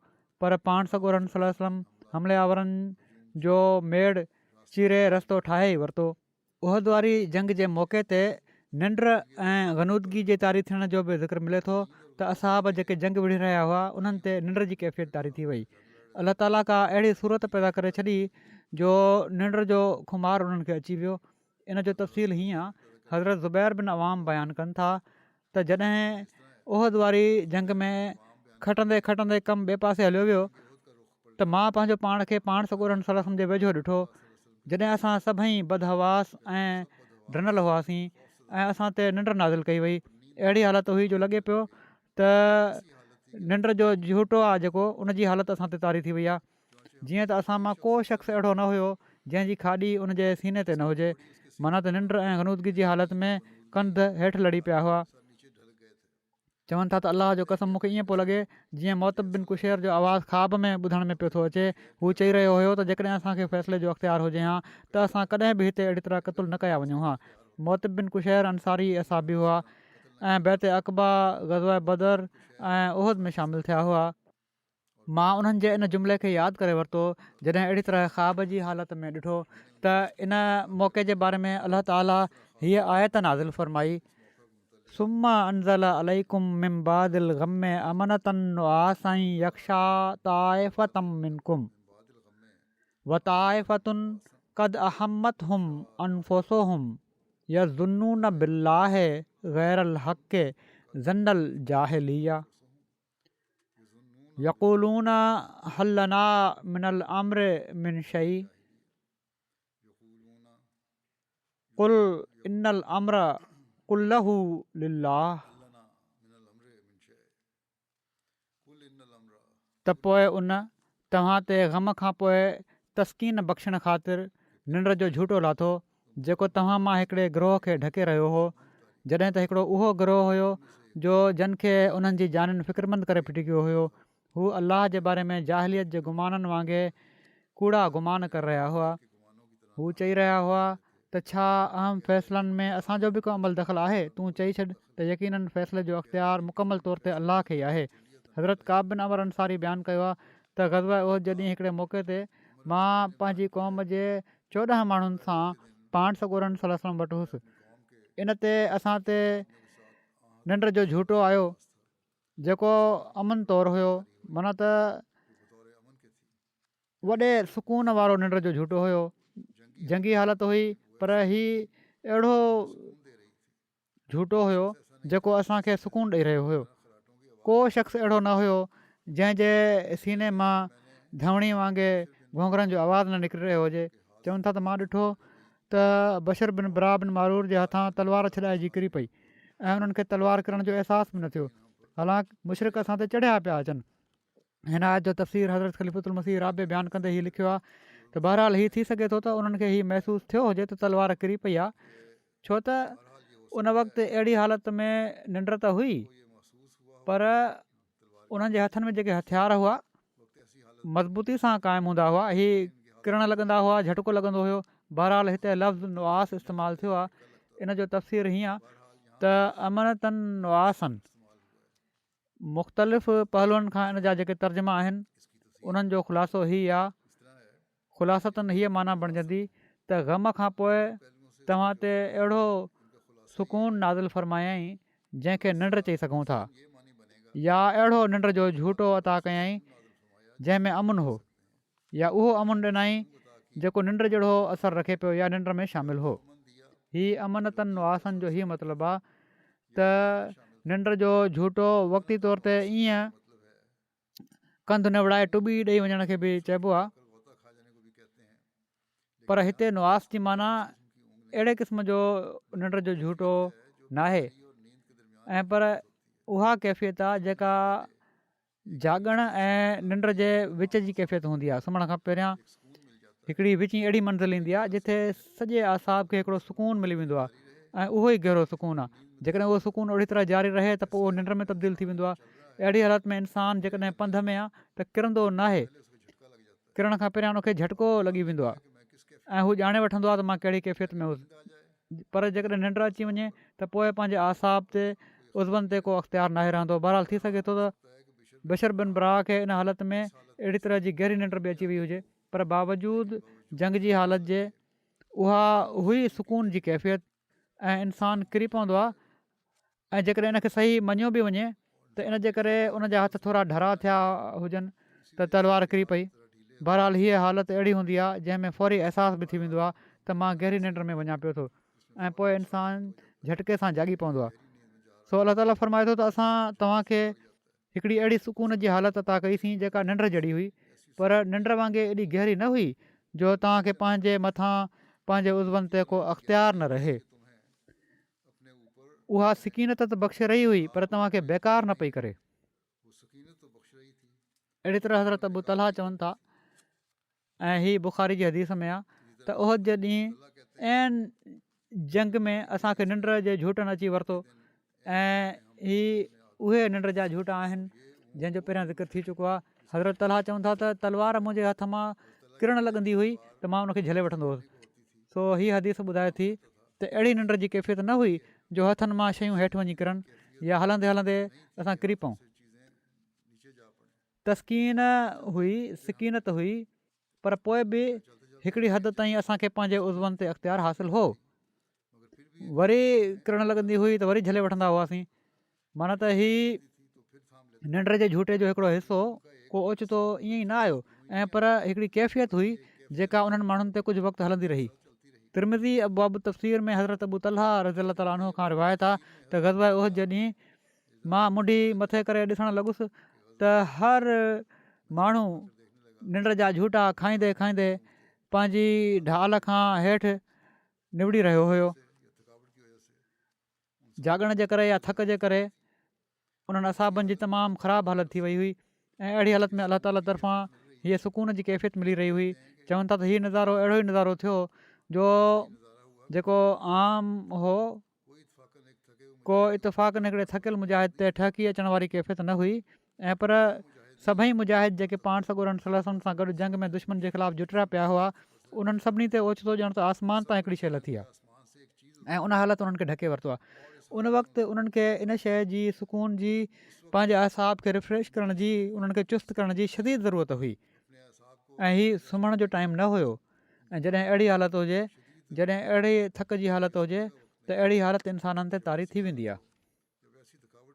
पर पाण सॻोरनि सल्लल्लाहु अलैहि वसल्लम हमलेआवरनि जो मेड़ चीरे रस्तो ठाहे ई वरितो। उहद वारी जंग जे मौक़े ते निंड ऐं गनूदगी जे तारी थियण जो बि ज़िक्र मिले थो त असहाब जेके जंग विढ़ी रहिया हुआ उन्हनि ते निंड जी कैफ़ियत तारी थी वई। अलाह ताला का अहिड़ी सूरत पैदा करे छॾी जो निंड जो खुमार उन्हनि खे अची वियो। इन जो तफ़सील हीअं आहे, हज़रत ज़ुबैर बिन अवाम बयानु कनि था त जॾहिं उहद वारी जंग में खटंदे खटंदे कमु ॿिए पासे हलियो वियो त मां पंहिंजो पाण खे पाण सॻोरनि सल्लल्लाहु अलैहि वसल्लम जे वेझो ॾिठो, जॾहिं असां सभई बदहवास ऐं ड्रनल हुआसीं ऐं असां ते निंड नाज़िल कई वई। अहिड़ी हालति हुई जो लॻे पियो त निंड जो झूठो आहे जेको उनजी हालति असां ते तारी थी वई आहे, जीअं त असां मां को शख़्स अहिड़ो न हुयो जंहिंजी खाॾी उनजे सीने ते न हुजे, माना त निंड ऐं गनूदगी जी हालति में कंध हेठि लड़ी पिया हुआ। चवनि था त अलाह जो कसम मूंखे ईअं पियो लॻे जीअं मोहतब बिन कुशैर जो आवाज़ु ख़्वाब में ॿुधण में पियो थो अचे। हू चई रहियो हुयो त जेकॾहिं असांखे फ़ैसिले जो अख़्तियार हुजे हा त असां कॾहिं बि हिते अहिड़ी तरह क़तलु न कया वञूं हा। मोहतब बिन कुशैर अंसारी असाबी हुआ ऐं बैत अक़बा, ग़ज़वा बदर ऐं उहद में शामिलु थिया हुआ। मां उन्हनि जे इन जुमिले खे यादि करे वरितो जॾहिं अहिड़ी तरह ख़्वाब जी हालति में ॾिठो त इन मौक़े जे बारे में अलाह ताला हीअ आयत नाज़िल फ़रमाई, सुम्मा अनज़ल अलैकुम मिन बादिल ग़म्मे अमनतन वआसन यख्शा ताइफ़तम मिनकुम व ताइफ़तुन क़द अहम्मतहुम अनफुसुहुम यज़ुन्नून बिल्लाहि ग़ैरल हक़्क़ि ज़न्नल जाहिलिया यक़ूलून हल लना मिनल अम्रि मिन शै कुल इन्नल अम्र कुल्लहु लिल्लाह। त पोइ उन तव्हां ते ग़म खां पोइ तस्कीन बख़्शण ख़ातिर निंड जो झूठो लाथो जेको तव्हां मां हिकिड़े गिरोह खे ढके रहियो हो, जॾहिं त हिकिड़ो उहो गिरोह हुयो जो जन खे उन्हनि जी जाननि फ़िक्रमंद करे फिटी कयो हुयो। हू अलाह जे बारे में जाहिलियत जे गुमाननि वांगुरु कूड़ा गुमान करे रहिया हुआ। हू चई रहिया हुआ त छा अहम फ़ैसिलनि में असांजो बि को अमल दख़ल आहे? तूं चई छॾ त यकीननि फ़ैसिले जो अख़्तियार मुकमल तौर ते अलाह खे ई आहे। हज़रत काब बिन अमर अंसारी बयानु कयो आहे त ग़ज़वा उहद जॾहिं हिकिड़े मौक़े ते मां पंहिंजी क़ौम जे 14 माण्हुनि सां पाण सॻोरनि सलम वटि हुउसि। इन ते असां ते निंड जो झूठो आयो जेको अमन तौरु हुयो, माना त वॾे सुकून वारो निंड जो झूठो हुयो। जंगी हालत हुई पर हीउ अहिड़ो झूठो हुयो जेको असांखे सुकून ॾेई रहियो हुयो। को शख़्स अहिड़ो न हुयो जंहिंजे सीने मां धवणी वांगुरु घोंघरनि जो आवाज़ु न निकिरी रहियो हुजे। चवनि था त मां ॾिठो त बशर बिन बरा बिन मारूर जे हथां तलवार छॾाइजी किरी पई ऐं उन्हनि खे तलवार करण जो अहसासु बि न थियो। हालांकि मुशरिक़ असां ते चढ़िया पिया अचनि। हिन आयत जो तफ़सीर हज़रत ख़लीफ़ुल मसीह राबे बयानु कंदे हीउ लिखियो आहे त बहरहाल हीउ थी सघे थो त उन्हनि खे हीउ महसूसु थियो हुजे त तलवार किरी पई आहे, छो त उन वक़्तु अहिड़ी हालत में निंड त हुई पर उन्हनि जे हथनि में जेके हथियार हुआ मज़बूती सां क़ाइमु हूंदा हुआ। हीअ किरण लॻंदा हुआ, झटको लॻंदो हुयो। बहरहाल हिते लफ़्ज़ नुआस इस्तेमालु थियो आहे। इन जो तफ़सीर हीअं आहे त अमनतन नुआसनि मुख़्तलिफ़ पहलुअनि खां इन जा जेके तर्जुमा आहिनि उन्हनि जो ख़ुलासो हीअ आहे, ख़ुलासतनि हीअ माना बणिजंदी त ग़म खां पोइ तव्हां ते अहिड़ो सुकून नाज़िल फ़रमायई जंहिंखे निंड चई सघूं था, या अहिड़ो निंड जो झूठो अता कयई जंहिंमें अमन हो, या उहो अमन ॾिनई जेको निंड जहिड़ो असरु रखे पियो या निंड में शामिलु हो। हीअ अमनतनि नुआसनि जो हीअ मतिलबु आहे त निंड जो झूठो वक़्ती तौर ते ईअं कंधु निवड़ाए टुॿी ॾेई वञण खे बि चइबो आहे, पर हिते नुआस जी माना अहिड़े क़िस्म जो निंड जो झूठो नाहे, ऐं पर उहा कैफ़ियत आहे जेका जाॻण ऐं निंड जे विच जी कैफ़ियत हूंदी आहे। सुम्हण खां पहिरियां हिकिड़ी विची अहिड़ी मंज़िल ईंदी आहे जिथे सॼे आसाब खे हिकिड़ो सुकून मिली वेंदो आहे, ऐं उहो ई गहिरो सुकून आहे। जेकॾहिं उहो सुकून ओड़ी तरह जारी रहे त पोइ उहो निंड में तब्दील थी वेंदो आहे। अहिड़ी हालत में इंसानु जेकॾहिं पंध में आहे त किरंदो नाहे, किरण खां पहिरियां उनखे झटको लॻी वेंदो आहे ऐं हू ॼाणे वठंदो आहे त मां कहिड़ी कैफ़ियत में हुउसि। पर जेकॾहिं निंड अची वञे त पोइ पंहिंजे आसाब ते उज़वनि ते को अख़्तियार नाहे रहंदो। बहरहाल थी सघे थो त बशर बिन बरा खे इन हालत में अहिड़ी तरह जी गहरी निंड बि अची वई हुजे, पर बावजूद जंग जी हालत जे उहा हुई सुकून जी कैफ़ियत ऐं इंसानु किरी पवंदो आहे। ऐं जेकॾहिं इनखे सही मञियो बि वञे त इन जे करे उनजा हथ थोरा ढरा थिया हुजनि त तलवार किरी पई। बहरहाल हीअ हालत अहिड़ी हूंदी आहे जंहिंमें फौरी अहसासु बि थी वेंदो आहे त मां गहरी निंड में वञा पियो थो, ऐं पोइ इंसानु झटके सां जाॻी पवंदो आहे। सो अलाह ताला फ़रमाए थो त असां तव्हांखे हिकिड़ी अहिड़ी सुकून जी हालत अता कईसीं जेका निंड जहिड़ी हुई, पर निंड वांगुरु एॾी गहरी न हुई जो तव्हांखे पंहिंजे मथां पंहिंजे उज़वनि ते को अख़्तियार न रहे। उहा सकीनत त बख़्शे रही हुई पर तव्हांखे बेकार न पई करे। अहिड़ी तरह हज़रत अबू तलहा चवनि था, ऐं हीअ बुख़ारी जी हदीस में आहे त उहद जे ॾींहुं ऐं जंग में असांखे निंड जे झूठनि अची वरितो, ऐं हीअ उहे निंड जा झूठा आहिनि जंहिंजो पहिरियां ज़िक्र थी चुको आहे। हज़रत तलहा चवनि था त तलवार मुंहिंजे हथ मां किरण लॻंदी हुई त मां उनखे झले वठंदो हुउसि। सो हीअ हदीस ॿुधाए थी त अहिड़ी निंड जी कैफ़ियत न हुई जो हथनि मां शयूं हेठि वञी किरनि या हलंदे हलंदे असां किरी पऊं। तस्कीन हुई, सकीनत हुई, पर पोइ बि हिकिड़ी हद ताईं असांखे पंहिंजे उज़वनि ते अख़्तियार हासिलु हो। वरी किरण लॻंदी हुई त वरी झले वठंदा हुआसीं। माना त हीअ निंड जे झूठे जो हिकिड़ो हिसो को ओचितो ईअं ई न आयो, ऐं पर हिकिड़ी कैफ़ियत हुई जेका उन्हनि माण्हुनि ते कुझु वक़्तु हलंदी रही। तिरमिज़ी अबवाब तफ़सीर में हज़रत अबू तलहा रज़ी अलाह ताला अन्हु खां रिवायत आहे त ग़ज़वा उहद जे ॾींहुं मां मुंडी मथे करे ॾिसणु लॻुसि त हर माण्हू निंड जा झूठा खाईंदे खाईंदे पंहिंजी ढाल खां हेठि निवड़ी रहियो हुयो। जाॻण जे करे या थक जे करे उन्हनि असाबनि जी तमामु ख़राबु हालत थी वई हुई, ऐं अहिड़ी हालत में अलाह ताला तरफ़ां हीअ सुकून जी कैफ़ियत मिली रही हुई। चवनि था त हीअ नज़ारो अहिड़ो ई नज़ारो थियो जो जेको आम हो, को इतफ़ाक़ न हिकिड़े थकियल मुजाहिद ते ठहकी अचण वारी कैफ़ियत न हुई। ऐं पर सभई मुजाहिद जेके पाण सॻोरनि सलम सां गॾु जंग में दुश्मन जे ख़िलाफ़ु जुटिया पिया हुआ, उन्हनि सभिनी ते ओचितो ॼण त आसमान तां हिकिड़ी शइ लथी आहे ऐं उन हालत उन्हनि खे ढके वरितो आहे। उन वक़्तु उन्हनि खे इन शइ जी सुकून जी, पंहिंजे असाब खे रिफ्रेश करण जी, उन्हनि खे चुस्त करण जी शदीद ज़रूरत हुई। ऐं हीअ सुम्हण जो टाइम न हुयो। ऐं जॾहिं अहिड़ी हालत हुजे, जॾहिं अहिड़ी थक जी हालत हुजे, त अहिड़ी हालत इंसाननि ते तारी थी वेंदी आहे।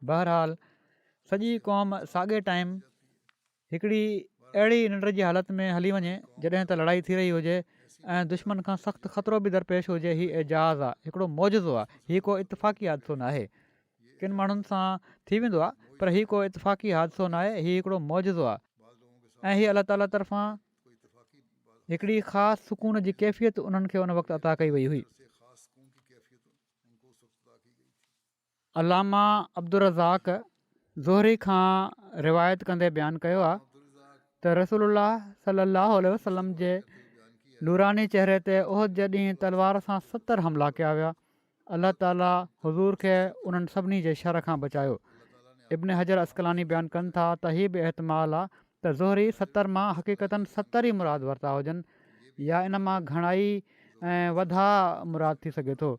बहरहाल सॼी क़ौम साॻे टाइम हिकिड़ी अहिड़ी निंड जी हालत में हली वञे जॾहिं त लड़ाई थी रही हुजे ऐं दुश्मन खां सख़्तु ख़तरो बि दरपेश हुजे, हीउ एजाज़ आहे, हिकिड़ो मौजज़ो आहे। हीउ को इतफ़ाक़ी हादिसो न आहे, किन माण्हुनि सां थी वेंदो आहे, पर हीउ को इतफ़ाक़ी हादिसो न आहे, हीउ हिकिड़ो मौजज़ो आहे। ऐं हीअ अलाह ताला तरफ़ां हिकिड़ी ख़ासि सुकून जी कैफ़ियत उन्हनि खे उन वक़्तु अता कई वई हुई। अलामा अब्दुर रज़ाक ज़ोहरी खां रिवायत कंदे बयानु कयो आहे त रसूलुल्लाह सल्लल्लाहु अलैहि वसल्लम जे नूरानी चहिरे ते उहद जे ॾींहुं तलवार सां 70 हमला कया विया। अलाह ताला हुज़ूर खे उन्हनि सभिनी जे शर खां बचायो। इब्न हजर अस्कलानी बयानु कनि था त हीअ बि इहतमाल आहे त ज़ोहरी 70 मां हक़ीक़तनि 70 ई मुराद वरिता हुजनि, या इन मां घणाई ऐं वधा मुराद थी सघे थो।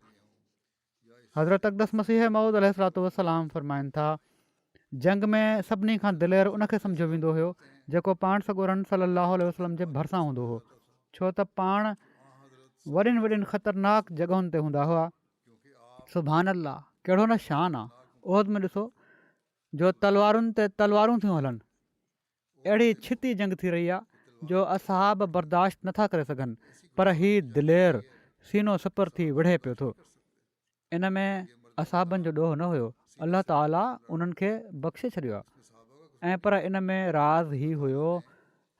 हज़रत अक़दस मसीह मऊद अलैहिस्सलातु वस्सलाम फ़रमाइनि था, जंग में सभिनी खां दिलेर उनखे सम्झो वेंदो हुयो जेको पाण सॻोरनि सलाहु वसलम जे भरिसां हूंदो हो, छो त पाण वॾियुनि वॾियुनि ख़तरनाक जॻहुनि ते हूंदा हुआ। सुभान अल्लाह, कहिड़ो न शान आहे। उहद में ॾिसो जो तलवारुनि ते तलवारूं थियूं हलनि, अहिड़ी छिती जंग थी रही आहे जो असहाब बर्दाश्त नथा करे सघनि, पर हीउ दिलेर सीनो सपर थी विढ़े पियो थो। इन में असहाबनि जो ॾोह न हुयो, अलाह ताला उन्हनि खे बख़्शे छॾियो आहे। ऐं पर इन में राज़ ई हुयो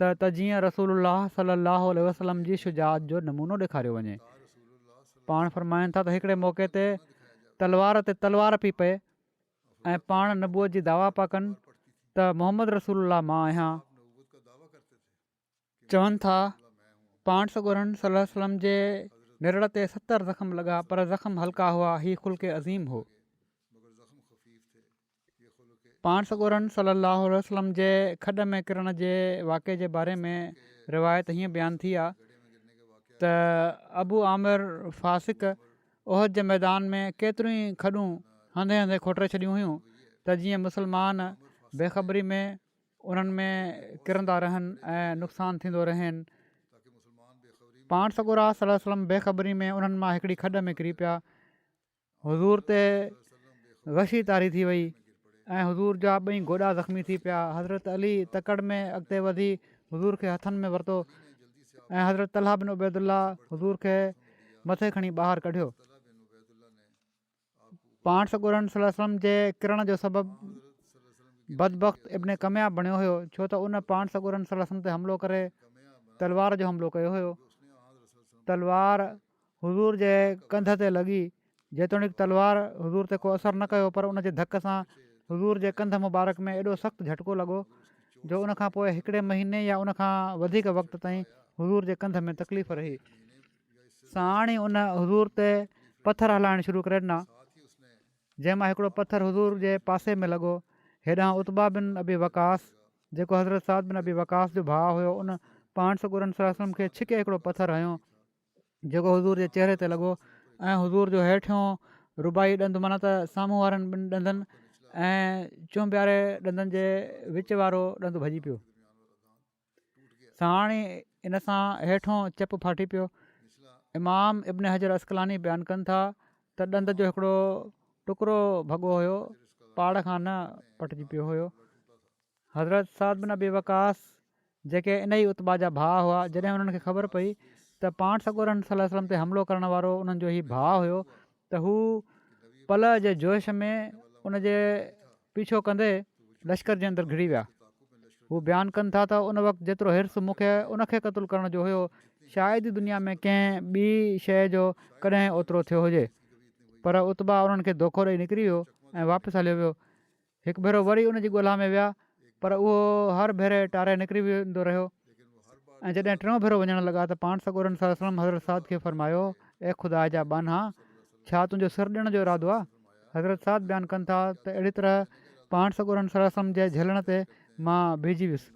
त जीअं रसूलुल्लाह सल्लल्लाहु अलैहि वसल्लम जी शुजात जो नमूनो ॾेखारियो वञे। पाण फ़रमाइनि था त हिकिड़े मौक़े ते तलवार ते तलवार पई पए ऐं पाण नबूअत जी दावा पिया कनि त मोहम्मद रसूलुल्लाह मां आहियां। चवनि था पाण सॻोरनि सल्लल्लाहु अलैहि वसल्लम जे निरड़ ते 70 ज़ख़्म लॻा, पर ज़ख़्म हल्का हुआ। हीउ ख़ुल्क़े अज़ीम हो। पाण सॻोरनि सल्लल्लाहु अलैहि वसल्लम जे खॾ में किरण जे वाक़े जे बारे में रिवायत हीअं बयानु थी आहे त अबू आमिर फ़ासिक उहद जे मैदान में केतिरियूं ई खॾूं हंधे हंधे खोटे छॾियूं हुयूं त जीअं मुस्लमान बेख़बरी में उन्हनि में किरंदा रहनि ऐं नुक़सानु थींदो रहनि। पाण सॻोरा सल्लल्लाहु अलैहि वसल्लम बेख़बरी में उन्हनि मां हिकिड़ी खॾ में किरी पिया। हुज़ूर ते वशी तारी थी वई ऐं हुज़ूर जा ॿई गोॾा ज़ख़्मी थी पिया। हज़रत अली तकड़ में अॻिते वधी हुज़ूर खे हथनि में वरितो ऐं हज़रत तलहा बिन उबैदुल्ला हुज़ूर खे मथे खणी ॿाहिरि कढियो। पाण सॻोरनि सल्लल्लाहु अलैहि वसल्लम जे किरण जो सबबु बदबख़्त इब्न कमिया बणियो हुयो, छो त उन पाण सॻोरनि सल्लल्लाहु अलैहि वसल्लम ते हमिलो करे तलवार जो हमिलो कयो हुयो। तलवार हुज़ूर जे कंध ते लॻी, जेतोणीकि तलवार हुज़ूर ते को असरु न कयो, पर उन जे धक सां हुज़ूर जे कंध मुबारक में एॾो सख़्तु झटको लॻो जो उनखां पोइ हिकिड़े महीने या उनखां वधीक वक़्त ताईं हुज़ूर जे कंध में तकलीफ़ रही। साण ई उन हुज़ूर ते पथर हलाइणु शुरू करे ॾिना, जंहिंमां हिकिड़ो पथर हुज़ूर जे पासे में लॻो। हेॾां उतबा बिन अबी वकास जेको हज़रत साद बिन अबी वकास जो भाउ हुयो, उन पाण सॻोरनि सल्लल्लाहु अलैहि वसल्लम खे छिके हिकिड़ो पथर हयो जेको हुज़ूर जे चहिरे ते लॻो ऐं हुज़ूर जो हेठियों रुबाई ॾंदु, माना त साम्हूं वारनि ॿिनि ॾंदनि ऐं चोंबियारे ॾंदनि जे विच वारो ॾंदु भॼी पियो। साण ई इन सां हेठों चप फाटी पियो। इमाम इब्न हजर अस्कलानी बयानु कनि था त ॾंद जो हिकिड़ो टुकड़ो भॻो हुयो, पाड़ खां न पटिजी पियो हुयो। हज़रत साद बिन अबी वकास जेके इन ई उतबा जा भाउ हुआ, जॾहिं उन्हनि खे ख़बर पई त पाण सॻोरनि सल्लल्लाहु अलैहि वसल्लम ते हमिलो करण वारो उन्हनि जो ई भाउ हुयो, त हू पल जे जोश में उनजे पीछो कंदे लश्कर जे अंदरि घिरी विया। हू बयानु कनि था त उन वक़्तु जेतिरो हिर्स मूंखे उनखे क़तलु करण जो हुयो, शायदि ई दुनिया में कंहिं ॿी शइ जो कॾहिं ओतिरो थियो हुजे। पर उतबा उन्हनि खे धोखो ॾेई निकिरी वियो ऐं वापसि हलियो वियो। हिकु भेरो वरी उनजी ॻोल्हा में विया, पर उहो हर भेरे टारे निकिरी वेंदो रहियो। ऐं जॾहिं टियों भेरो वञणु लॻा त पाण सॻोरनि सलम हज़रत साद खे फ़रमायो, ए ख़ुदा जा बाना, छा तुंहिंजो सिर ॾियण जो इरादो आहे? हज़रत साद बयानु कनि था त अहिड़ी तरह पाण सॻोरनि सलम जे झलण ते मां भीजी वियुसि।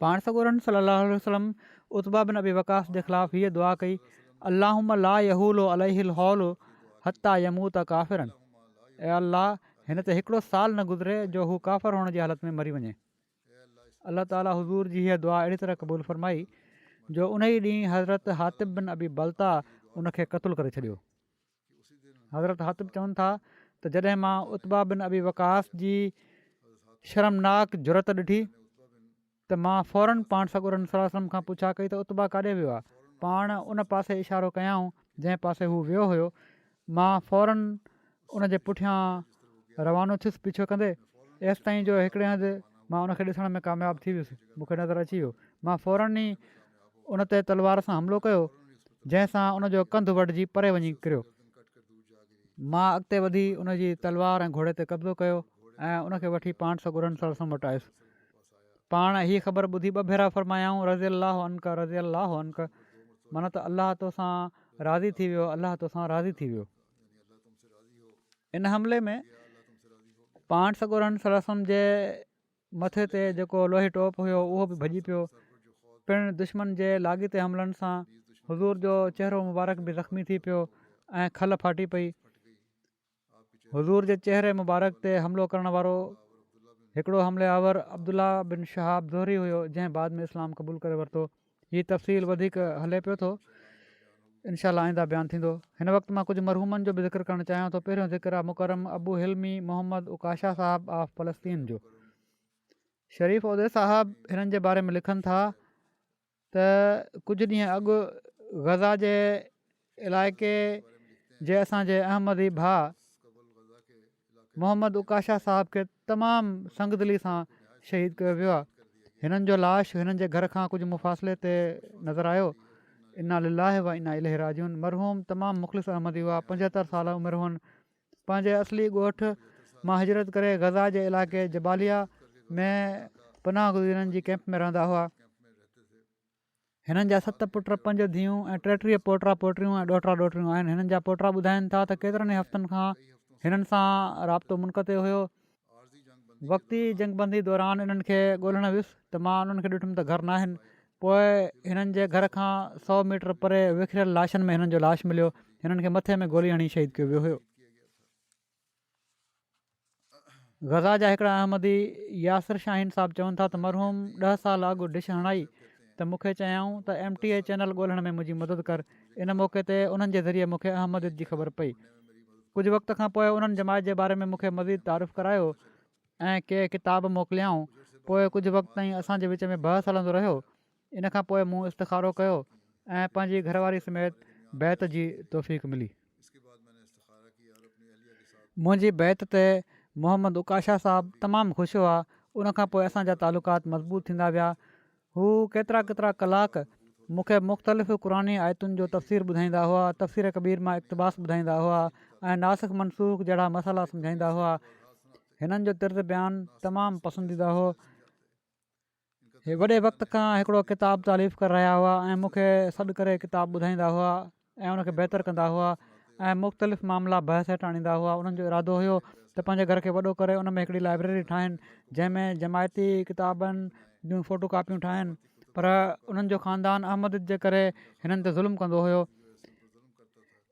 पाण सॻोरनि सलाहु वसलम उतबा बिन अबी वकास जे ख़िलाफ़ु हीअ दुआ कई, अल्लाहुम्मा ला यहूलो अलैहिल हौल हत्ता यमूत काफ़िरन। ऐं अल्लाह, हिन ते हिकिड़ो साल न गुज़रे जो हू काफ़िर हुअण जी हालत में मरी वञे। अल्लाह ताला हुज़ूर जी हीअ दुआ अहिड़ी तरह क़बूलु फ़रमाई जो उन ई ॾींहुं हज़रत हातिब बिन अबी बलता उनखे क़तलु करे छॾियो। हज़रत हातिब चवनि था त जॾहिं मां उतबा बिन अबी वकास जी शर्मनाक जुरत ॾिठी त मां फ़ौरन पाण सॻोरनि सलम खां पुछा कई त उतबा काॾे वियो आहे? पाण उन पासे इशारो कयाऊं जंहिं पासे हू वियो हुयो। मां फ़ौरन उन जे पुठियां रवानो थियुसि पीछो कंदे, एसि ताईं जो हिकिड़े हंधि मां उनखे ॾिसण में कामयाबु थी वियुसि। मूंखे नज़र अची वियो, मां फ़ौरन ई उन ते तलवार सां हमिलो कयो, जंहिंसां उनजो कंधु वढिजी परे वञी किरियो। मां अॻिते वधी उनजी तलवार ऐं घोड़े ते कब्ज़ो कयो ऐं उनखे वठी पाण सॻोरनि सलम वटि आयुसि। पाण हीअ ख़बर ॿुधी ॿ भेरा फ़रमायाऊं, रज़ी अलाह अनक, रज़ी अलाह अनक, माना त अलाह तोसां राज़ी थी वियो, अलाह तोसां राज़ी थी वियो। इन हमले में पाण सॻोरनि सलम जे मथे ते जेको लोही टोप हुयो उहो बि भॼी पियो। पिणु दुश्मन जे लाॻीते हमलनि सां हुज़ूर जो चहिरो मुबारक बि ज़ख़्मी थी पियो ऐं खल फाटी पई। हुज़ूर जे चहिरे मुबारक ते हमिलो करण वारो हिकिड़ो हमले आवर अब्दुल्ला बिन शहाब ज़ोहरी हुयो, जंहिं बाद में इस्लाम क़बूल करे वरितो। हीअ तफ़सील वधीक हले पियो थो, इनशा आईंदा बयानु थींदो। हिन वक़्तु मां कुझु मरहूमनि जो बि ज़िक्र करणु चाहियां थो। पहिरियों ज़िक्र आहे मुकरम अबू हिल्मी मोहम्मद उकाशा साहब ऑफ फ़लस्तीन जो। शरीफ़ उहदे साहब हिननि जे बारे में लिखनि था त कुझु ॾींहं अॻु ग़ज़ा जे इलाइक़े जे असांजे अहमदी भाउ मोहम्मद उकाशा साहब खे तमामु संगदिली सां शहीद कयो वियो आहे। हिननि जो लाश हिननि जे घर खां कुझु मुफ़ासिले ते नज़र आयो। इना लिलाहि व इना इलैहि राजिऊन। मरहूम तमामु मुख़लिस अहमदी हुआ, 75 साल उमिरि हुअनि। पंहिंजे असली ॻोठ मां हिजरत करे ग़ज़ा जे इलाइक़े जबालिया में पनाह गुज़ीरनि जी कैंप में रहंदा हुआ। हिननि जा 7 पुट 5 धीअरूं ऐं 33 पोटा पोटियूं ऐं ॾोहिटा ॾोहिटियूं आहिनि। हिननि जा पोटा ॿुधाइनि था त केतिरनि ई हफ़्तनि खां हिननि सां राब्तो मुनक़ते हुयो। वक़्ती जंगबंदी दौरान इन्हनि खे ॻोल्हण वियुसि त मां उन्हनि खे ॾिठुमि त घर न आहिनि। पोइ हिननि जे घर खां 100 मीटर परे विखरियल लाशनि में हिननि जो लाश मिलियो। हिननि खे मथे में गोली हणी शहीद कयो वियो हुयो। ग़ज़ा जा हिकिड़ा अहमदी यासिर शाहीन साहब चवनि था त मरहूम 10 साल अॻु डिश हणाई त मूंखे चयाऊं त MTA चैनल ॻोल्हण में मुंहिंजी मदद कर। इन मौक़े ते उन्हनि जे ज़रिए मूंखे अहमदियत जी ख़बर पई। कुझु वक़्त खां पोइ उन्हनि जमायत जे बारे में मूंखे मज़ीद तारीफ़ करायो ऐं के किताब मोकिलियाऊं। पोइ कुझु वक़्तु ताईं असांजे विच में बहस हलंदो रहियो। इन खां पोइ मूं इस्तिखारो कयो ऐं पंहिंजी घरवारी समेत बैत जी तौफ़ीक़ मिली। मुंहिंजी बैत ते मोहम्मद उकाशा साहब तमामु ख़ुशि हुआ। उनखां पोइ असांजा तालुकात मज़बूत थींदा विया। हू केतिरा कलाक मूंखे मुख़्तलिफ़ क़ुरानी आयतुनि जो तफ़सीर ॿुधाईंदा हुआ, तफ़सीर कबीर मां इक़्तिबास ॿुधाईंदा हुआ ऐं नासिख़ मनसूख़ जहिड़ा मसाला सम्झाईंदा हुआ। हिननि जो तिर्ज़ बयानु तमामु पसंदीदा हो। हे वॾे वक़्त खां हिकिड़ो किताबु तालीफ़ करे रहिया हुआ ऐं मूंखे सॾु करे किताबु ॿुधाईंदा हुआ ऐं उनखे बहितर कंदा हुआ ऐं मुख़्तलिफ़ मामला बहस हेठि आणींदा हुआ। उन्हनि जो इरादो हुयो त पंहिंजे घर खे वॾो करे उन में हिकिड़ी लाइब्रेरी ठाहिनि जंहिंमें जमायती किताबनि जूं फ़ोटो कापियूं ठाहिनि। पर उन्हनि जो ख़ानदान अहमद जे करे हिननि ते ज़ुल्म कंदो हुयो।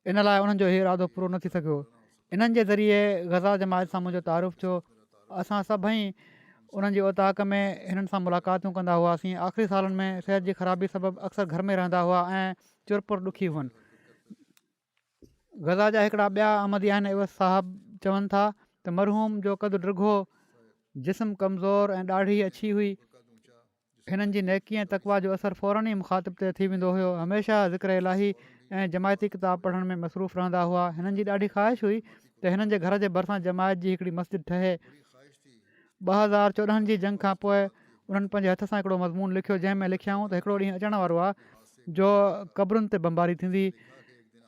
इन लाइ उन्हनि जो इहो इरादो पूरो न थी सघियो। इन्हनि जे ज़रिए ग़ज़ा जमायत सां मुंहिंजो तारुफ़ थियो। असां सभई उन्हनि जी औताक़ में हिननि सां मुलाक़ातूं कंदा हुआसीं। आख़िरी सालनि में सिहत जी ख़राबी सबबु अक्सर घर में रहंदा हुआ ऐं चुरपुर ॾुखी हुअनि। ग़ज़ा जा हिकिड़ा ॿिया अहमदी आहिनि। इवस साहब चवनि था त मरहूम जो क़दु डिघो, जिस्म कमज़ोर ऐं ॾाढी अछी हुई। हिननि जी नेकी ऐं तक़वा जो असरु फ़ौरन ई मुखातिब ते थी वेंदो हुयो। हमेशह ज़िक्र इलाही ऐं जमायती किताब पढ़ण में मसरूफ़ रहंदा हुआ। हिननि जी ॾाढी ख़्वाहिश हुई त हिननि जे घर जे भरिसां जमायत जी हिकिड़ी मस्जिद ठहे। 2014 जी जंग खां पोइ उन्हनि पंहिंजे हथ सां हिकिड़ो मज़मून लिखियो जंहिंमें लिखियाऊं त हिकिड़ो ॾींहुं अचण वारो आहे जो क़बरुनि ते बमबारी थींदी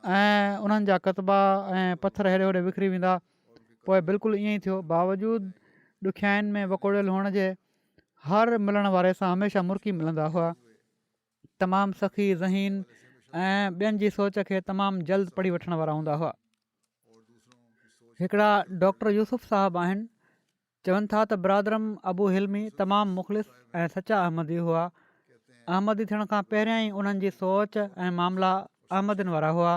ऐं उन्हनि जा कतबा ऐं पथर हेॾे होॾे विकिरी वेंदा। पोइ बिल्कुलु ईअं ई थियो। बावजूदु ॾुखियाईनि में वकोड़ियल हुअण जे हर मिलण वारे सां हमेशह मुर्की मिलंदा हुआ। तमामु सख़ी ज़हीन ऐं ॿियनि जी सोच खे तमामु जल्द पढ़ी वठण वारा हूंदा हुआ। हिकिड़ा डॉक्टर यूसुफ़ साहबु आहिनि, चवनि था त बिरादरम अबू हिलमी तमामु मुख़लिस ऐं सचा अहमदी हुआ। अहमदी थियण खां पहिरियां ई उन्हनि जी सोच ऐं मामला अहमदनि वारा हुआ।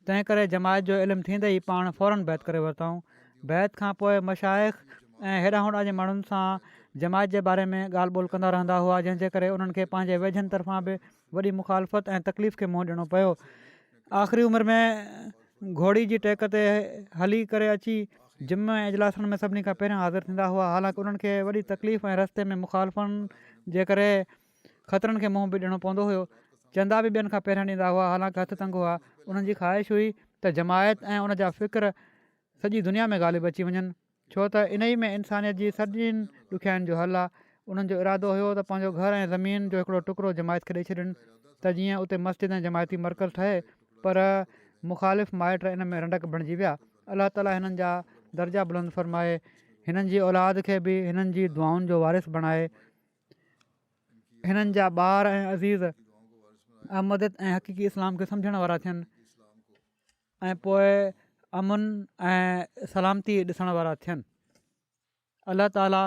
तंहिं करे जमायत जो इल्मु थींदे ई पाण फ़ौरन बैत करे वरितऊं। बैत खां पोइ मशाइख़ ऐं हेॾां होॾां जे माण्हुनि सां जमायत जे बारे में ॻाल्हि ॿोल कंदा रहंदा हुआ, जंहिंजे करे उन्हनि खे पंहिंजे वेझनि तरफ़ां बि वॾी मुखालफ़त ऐं तकलीफ़ खे मुंहुं ॾियणो पियो। आख़िरी उमिरि में घोड़ी जी टेक ते हली करे अची जिम ऐं इजलासनि में सभिनी खां पहिरियों हाज़िर थींदा हुआ। हालांकि उन्हनि खे वॾी तकलीफ़ ऐं रस्ते में मुखालफ़नि जे करे ख़तरनि खे मुंहुं बि ॾियणो पवंदो हुयो। चंदा बि ॿियनि खां पहिरियां ॾींदा हुआ। हालांकि हथु तंग हुआ। उन्हनि जी ख़्वाहिश हुई त जमायत ऐं उन जा फ़िक्र सॼी दुनिया में ग़ालिब अची वञनि, छो त इन ई में इंसानियत जी सभिनीनि ॾुखियाईनि जो हलु आहे। उन्हनि जो इरादो हुयो त पंहिंजो घर ऐं ज़मीन जो हिकिड़ो टुकड़ो जमायत खे ॾेई छॾनि त जीअं उते मस्जिद ऐं जमायती मर्कज़ ठहे। पर मुख़ालिफ़ माइट इन में रंडक बणिजी विया। अलाह ताला हिननि जा दर्जा बुलंद फ़रमाए, हिननि जी औलाद खे बि हिननि जी दुआउनि जो वारिस बणाए, हिननि जा ॿार ऐं अज़ीज़ अहमदियत ऐं हक़ीक़ी इस्लाम खे सम्झण वारा थियनि ऐं पोइ अमुन ऐं सलामती ॾिसण वारा थियनि। अलाह ताला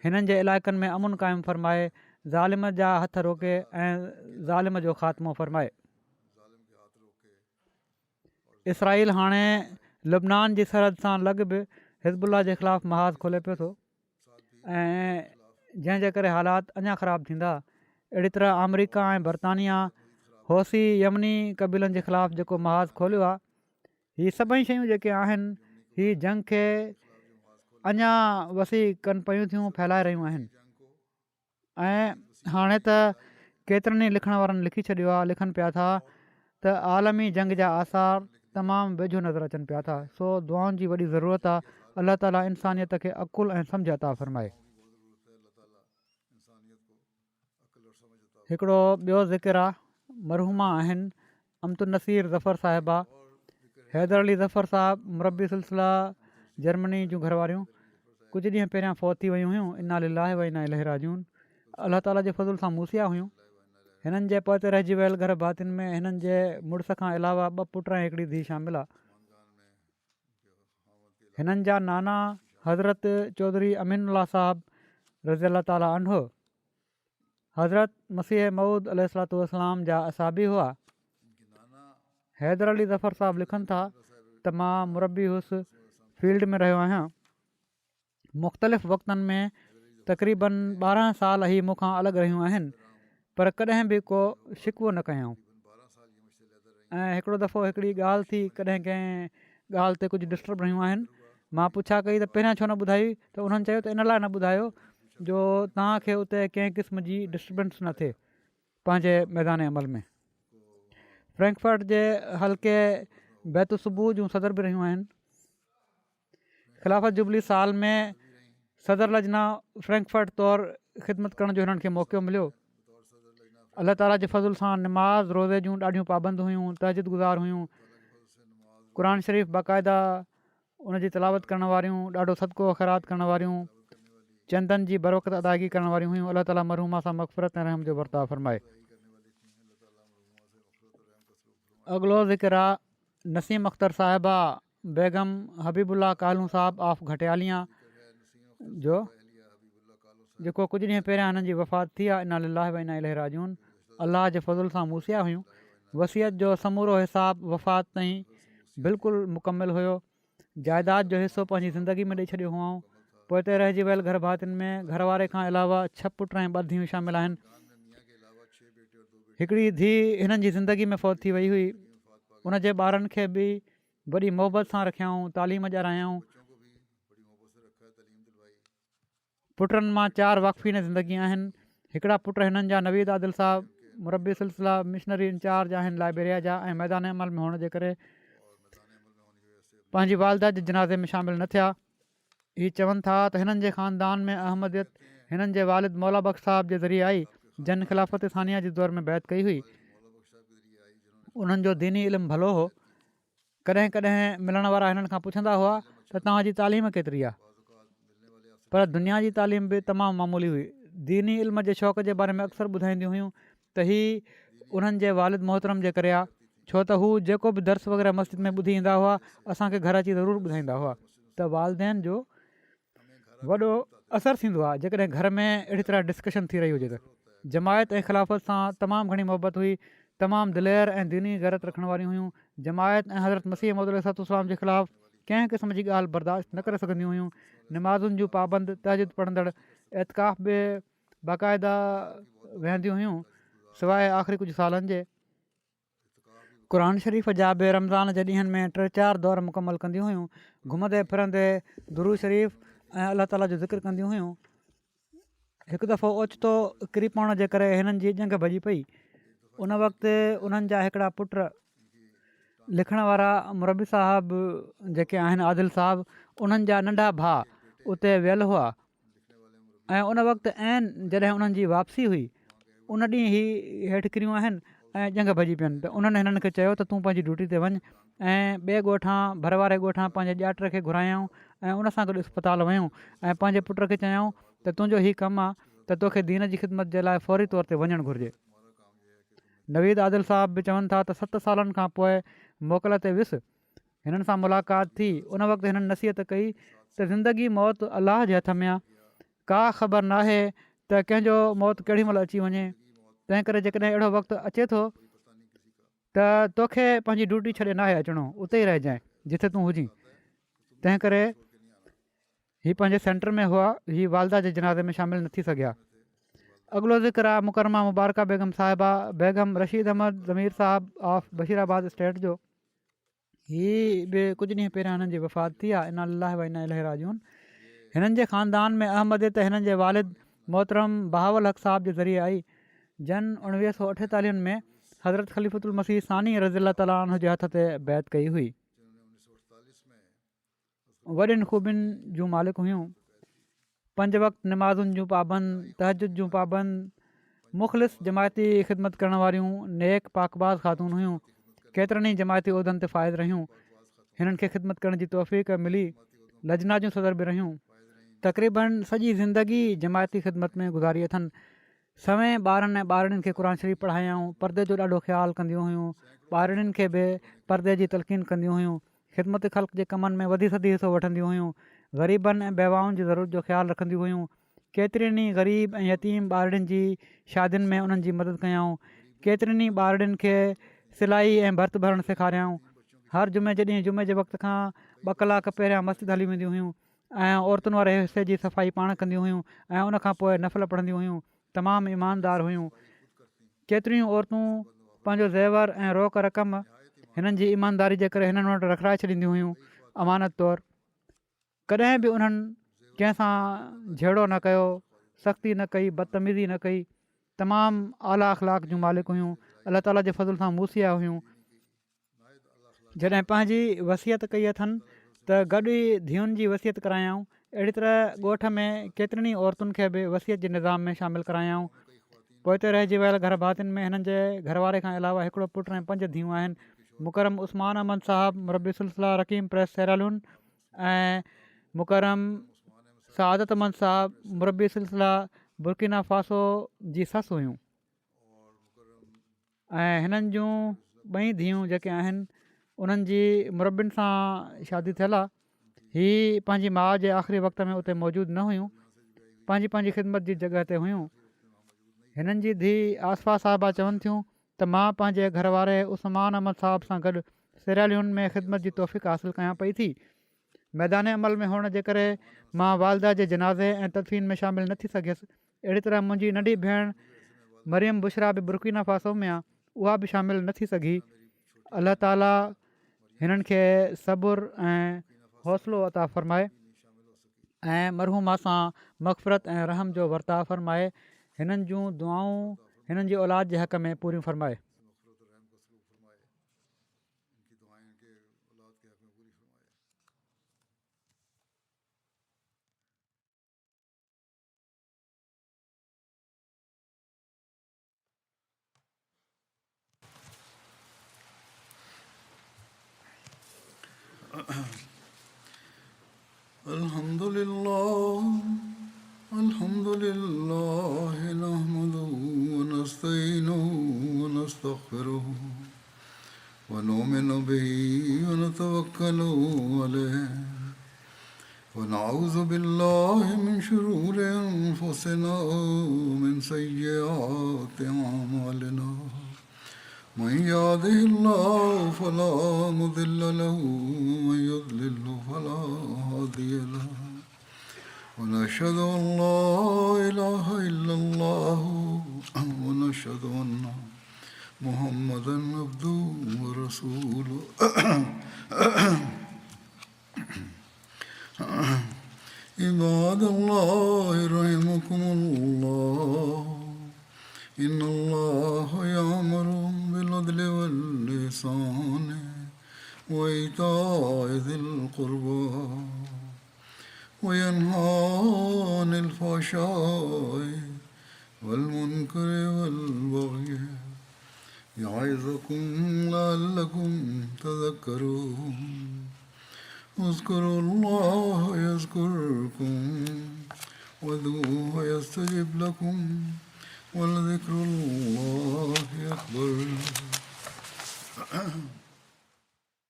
हिननि जे इलाइक़नि में अमुन क़ाइमु फ़रमाए, ज़ालिम जा हथ रोके ऐं ज़ालिम जो ख़ात्मो फ़रमाए। इसराईल हाणे लुबनान जी सरहद सां लॻ बि हिज़बुल्ला जे ख़िलाफ़ु महाज़ खोले पियो थो ऐं जंहिंजे करे हालात अञा ख़राबु थींदा। अहिड़ी तरह अमरीका ऐं बरतानिया होसी यमनी क़बीलनि जे ख़िलाफ़ु जेको महाज़ खोलियो आहे, हीअ सभई शयूं जेके आहिनि हीअ जंग खे अञा वसी कनि पियूं थियूं, फैलाए रहियूं आहिनि। ऐं हाणे त केतिरनि ई लिखण वारनि लिखी छॾियो आहे, लिखनि पिया था त आलमी जंग जा आसार तमामु वेझो नज़र अचनि पिया था। सो दुआउनि जी वॾी ज़रूरत आहे। अलाह ताला इंसानियत खे अक़ुलु ऐं सम्झ अता फ़रमाए। हिकिड़ो ॿियो ज़िक्र आहे, मरहूमा आहिनि अमतुन नसीर ज़फ़र साहिबा। हैदर अली ज़फ़र साहिबु मुरबी सिलसिला जर्मनी जूं घरवारियूं कुझु ॾींहं पहिरियां फ़ौत थी वियूं हुयूं। इन्ना लिल्लाहि व इन्ना इलैहि राजिऊन। अलाह ताला जे फज़ुल सां मूसिया हुयूं। हिननि जे पोइ रहिजी वियल घर भातियुनि में हिननि जे मुड़ुस खां अलावा 2 पुट ऐं हिकिड़ी धीउ शामिलु आहे। हिननि जा नाना हज़रत चौधरी अमीनुल्ला साहिबु रज़ी अला ताला अन्हो हज़रत मसीह मऊद अलैहिस्सलाम जा असाबी हुआ। हैदर अली ज़फ़र साहिबु लिखनि था त मां मुरबी हुउसि, फील्ड में रहियो आहियां। मुख़्तलिफ़ वक़्तनि में तक़रीबन 12 साल ई मूंखां अलॻि रहियूं आहिनि, पर कॾहिं बि को शिकवो न कयऊं। ऐं हिकिड़ो दफ़ो हिकिड़ी ॻाल्हि थी, कॾहिं कंहिं ॻाल्हि ते कुझु डिस्टर्ब रहियूं आहिनि। मां पुछा कई त पहिरियां छो न ॿुधाई, त उन्हनि चयो त इन लाइ न ॿुधायो जो तव्हांखे उते कंहिं क़िस्म जी डिस्टर्बेंस न थिए पंहिंजे मैदान अमल में। फ्रैंकफर्ट जे हल्के बैतु सुबुह जूं सदर बि रहियूं आहिनि। ख़िलाफ़त जुबली साल में सदर लजना फ्रैंकफर्ट तौरु ख़िदमत करण जो हिननि खे मौक़ो मिलियो। अलाह ताला जे फज़ुल सां नमाज़ रोज़े जूं ॾाढियूं पाबंद हुयूं, तहजद गुज़ार हुयूं, क़ुर शरीफ़ बाक़ाइदा उनजी तिलावत करण वारियूं, ॾाढो सदको ख़ैरात करण वारियूं, चंदनि जी बरवक़त अदायगी करण वारियूं हुयूं। अलाह ताला मरहूमा सां मग़फ़िरत ऐं रहम जो वर्ताव फ़रमाए। अॻिलो ज़िक्र आहे नसीम अख़्तर साहिबा बेगम हबीबुल्ला कालू साहिबु ऑफ घटियालिया जो, जेको कुझु ॾींहं पहिरियां हिननि जी वफ़ात थी आहे। इन्ना लिल्लाहि व इन्ना इलैहि राजिऊन। अलाह जे फज़ुल सां मूसिया हुयूं। वसियत जो समूरो हिसाबु वफ़ात ताईं बिल्कुलु मुकमिल हुयो। जाइदाद जो हिसो पंहिंजी ज़िंदगी में ॾेई छॾियो हुओ। पोइ हिते रहिजी वियल घर भातियुनि में घर वारे खां अलावा 6 पुट ऐं 2 धीअरूं शामिलु आहिनि। हिकिड़ी धीउ हिननि जी ज़िंदगी में फ़ौत थी वई हुई। उनजे ॿारनि खे बि वॾी मोहबत सां रखियाऊं, तालीम ॾियारायाऊं। पुटनि मां 4 वाक़फ़ीन ज़िंदगी आहिनि। हिकिड़ा पुट हिननि जा नवीद आदिल साहिबु मुरबी सिलसिला मिशनरी इंचार्ज आहिनि लाइब्रेरिया जा, ऐं मैदान अमल में हुअण जे करे पंहिंजी वालदा जे जनाज़े में शामिलु न थिया। हीअ चवनि था त हिननि जे ख़ानदान में अहमदियत हिननि जे वालिद मौला बख़्श साहिब जे ज़रिए आई, जन ख़िलाफ़त सानिया जे दौर में बैत कई हुई। उन्हनि जो दीनी इल्मु भलो हो। कॾहिं कॾहिं मिलण वारा हिननि खां पुछंदा हुआ त तव्हांजी तालीम केतिरी आहे, पर दुनिया जी तालीम बि तमामु मामूली हुई। दीनी इल्म जे शौक़ जे बारे में अक्सर ॿुधाईंदियूं हुयूं त हीअ उन्हनि जे वालिद मोहतरम जे करे आहे, छो त हू जेको बि दर्स वग़ैरह मस्जिद में ॿुधी ईंदा हुआ असांखे घर अची ज़रूरु ॿुधाईंदा हुआ। त वालदेन जो वॾो असरु थींदो आहे जेकॾहिं घर में अहिड़ी तरह डिस्कशन थी रही हुजे त। जमायत ऐं ख़िलाफ़त सां तमामु घणी मुहबत हुई, तमामु दिलेर ऐं दीनी गैरत रखण वारियूं हुयूं। जमायत ऐं हज़रत मसीह मौद अलैहिस्सलाम जे ख़िलाफ़ु कंहिं क़िस्म जी ॻाल्हि बर्दाश्त न करे सघंदियूं हुयूं। नमाज़ुनि जूं पाबंद, तहजुद पढ़ंदड़, एतकाफ़ बि बाक़ाइदा वेहंदियूं हुयूं, सवाइ आख़िरी कुझु सालनि जे। क़ुर शरीफ़ जा बि रमज़ान जे ॾींहंनि में 3-4 दौर मुकमल कंदियूं हुयूं। घुमंदे फिरंदे दुरूद शरीफ़ ऐं अलाह ताला जो ज़िक्र कंदियूं हुयूं। हिकु दफ़ो ओचितो किरी पवण जे करे हिननि जी जंग भॼी पई। उन वक़्तु उन्हनि जा हिकिड़ा पुट लिखण वारा मुरबी साहिबु जेके आहिनि आदिल साहिबु, उन्हनि जा नंढा भाउ उते वियल हुआ ऐं उन वक़्तु जॾहिं उन्हनि जी वापसी हुई उन ॾींहुं ई हेठि किरियूं आहिनि ऐं जंग भॼी पियनि। त उन्हनि हिननि खे चयो त तूं पंहिंजी ड्यूटी ते वञु ऐं ॿिए ॻोठां भर वारे ॻोठां पंहिंजे ॼाटर खे घुरायऊं ऐं उन सां गॾु अस्पताल वयूं ऐं पंहिंजे पुट खे चयऊं त तुंहिंजो हीउ कमु आहे त तोखे दीन जी ख़िदमत जे लाइ फौरी तौर ते वञणु घुरिजे। नवीद आदिल साहिब बि चवनि था त 7 सालनि खां पोइ मोकल ते वियुसि, हिननि सां मुलाक़ात थी। उन वक़्तु हिननि नसीहत कई त ज़िंदगी मौत अलाह जे हथ में आहे, का ख़बर नाहे त कंहिंजो मौत केॾी महिल अची वञे। तंहिं करे जेकॾहिं अहिड़ो वक़्तु अचे थो त तोखे पंहिंजी ड्यूटी छॾे नाहे अचिणो, उते ई रहिजांइ जिथे तूं हुजीं। तंहिं करे हीअ पंहिंजे सेंटर में हुआ, हीअ वालदा जे जनाज़े में शामिलु न थी सघिया। अॻिलो ज़िक्र आहे मुकरमा मुबारका बेगम साहिबा बेगम रशीद अहमद ज़मीर साहिब ऑफ बशीराबाद स्टेट जो। हीअ बि कुझु ॾींहं पहिरियां हिननि जी वफ़ात थी आहे। इना लिल्लाहि व इना इलैहि राजिऊन। हिननि जे ख़ानदान में अहमदियत हिननि जे वालिद मोहतरम बहावल हक़ साहिब जे ज़रिए आई, जन 1948 में हज़रत ख़लीफ़तुल मसीह सानी रज़ी ताला अन्हु जे हथ ते बैत कई हुई। वॾियुनि ख़ूबियुनि जूं मालिक हुयूं, 5 वक़्तु निमाज़ुनि जूं पाबंद, तहजुद जूं पाबंद, मुख़लिस जमायती ख़िदमत करण वारियूं नेक पाकबाज़ ख़ातून हुयूं। केतिरनि ई जमायती उहिदनि ते फ़ाइद रहियूं। हिननि खे ख़िदमत करण जी तौफ़ीक़ मिली। लजना जूं सदर बि रहियूं। तक़रीबन सॼी ज़िंदगी जमायती ख़िदमत में गुज़ारी अथनि। सवें ॿारनि ऐं ॿारड़ियुनि खे क़ुर शरीफ़ पढ़ायाऊं, परदे जो ॾाढो ख़्यालु कंदियूं हुयूं। ॿारड़ियुनि खे बि परदे जी तलक़ीन कंदियूं हुयूं। ख़िदमत ख़ल्क़ जे कमनि में वधी सदी हिसो वठंदियूं हुयूं। ग़रीबनि ऐं बेवाउनि जी ज़रूरत जो ख़्यालु रखंदियूं हुयूं। केतिरनि ई ग़रीब ऐं यतीम ॿारड़ियुनि जी शादियुनि में उन्हनि जी मदद कयाऊं। केतिरनि ई ॿारड़ियुनि खे सिलाई ऐं भर्त भरणु सेखारियाऊं। हर जुमे जे ॾींहुं जुमे जे वक़्त खां 2 कलाक पहिरियां मस्जिद हली वेंदियूं हुयूं ऐं औरतुनि वारे हिसे जी सफ़ाई पाण कंदियूं हुयूं ऐं उनखां पोइ नफ़िल पढ़ंदियूं हुयूं। तमामु ईमानदार हुयूं। केतिरियूं औरतूं पंहिंजो ज़ेवर ऐं रोक रक़म हिननि जी ईमानदारी जे करे हिननि वटि रखाए छॾींदियूं हुयूं अमानत तौरु। कॾहिं बि उन्हनि कंहिंसां झेड़ो न कयो, सख़्ती न कई, बदतमीज़ी न कई। तमामु आला अख़लाक जूं मालिक हुयूं। अलाह ताला जे फज़ल सां मूसिया हुयूं। जॾहिं पंहिंजी वसियत कई अथनि त गॾु ई धीअनि जी वसियत करायाऊं। अहिड़ी तरह ॻोठ में केतिरनि ई औरतुनि खे बि वसियत जे निज़ाम में शामिलु करायाऊं। पोइ रहिजी वियल घर भातियुनि में हिननि जे घरवारे खां अलावा हिकिड़ो पुटु ऐं 5 धीअूं आहिनि। मुकरम उस्मान अहमद साहिबु मुरबी सिलसिला रकीम प्रेस सैरालून ऐं मुकरम सआदत अहमद साहिबु मुरबी सिलसिला बुर्किना फासो जी ससु हुयूं। ऐं हिननि जूं 2 धीअूं जेके आहिनि उन्हनि जी मुरबियुनि सां शादी थियल आहे। हीअ पंहिंजी माउ जे आख़िरी वक़्त में उते मौजूदु न हुयूं, पंहिंजी ख़िदमत जी जॻह ते हुयूं। हिननि जी धीउ आसफ़ा साहिबा चवनि थियूं त मां पंहिंजे घरवारे उस्मान अहमद साहिब सां गॾु सैरालियुनि में ख़िदमत जी तौफ़ीक़ हासिलु कयां पई थी। मैदान अमल में हुअण जे करे मां वालदा जे जनाज़े ऐं तदफ़ीन में शामिलु न थी सघियसि। अहिड़ी तरह मुंहिंजी नंढी भेण मरियम बुशरा बि बुर्किना फासो में आहे, उहा बि शामिलु न थी सघी। अलाह ताला हिननि खे सबुरु ऐं हौसलो अता फ़रमाए ऐं मरहूमा सां मग़फ़िरत ऐं रहम जो वर्ताव फ़रमाए। हिननि जूं दुआऊं हिननि जी औलाद जे हक़ में पूरियूं फ़रमाए।
Alhamdulillah نحمده ونستعينه ونستغفره ونستغفره ونؤمن به ونتوكل عليه ونعوذ بالله من شرور أنفسنا ومن سيئات أعمالنا من يهده الله فلا مضل له ومن يضلل فلا هادي له ونشهد أن لا إله إلا الله ونشهد أن محمدا عبده ورسوله عباد الله رحمكم الله إن الله يأمر بالعدل والإحسان وإيتاء ذي القربى وينهى عن الفحشاء والمنكر والبغي يعظكم لعلكم تذكرون اذكروا الله يذكركم وادعوه يستجب لكم ولذكر الله أكبر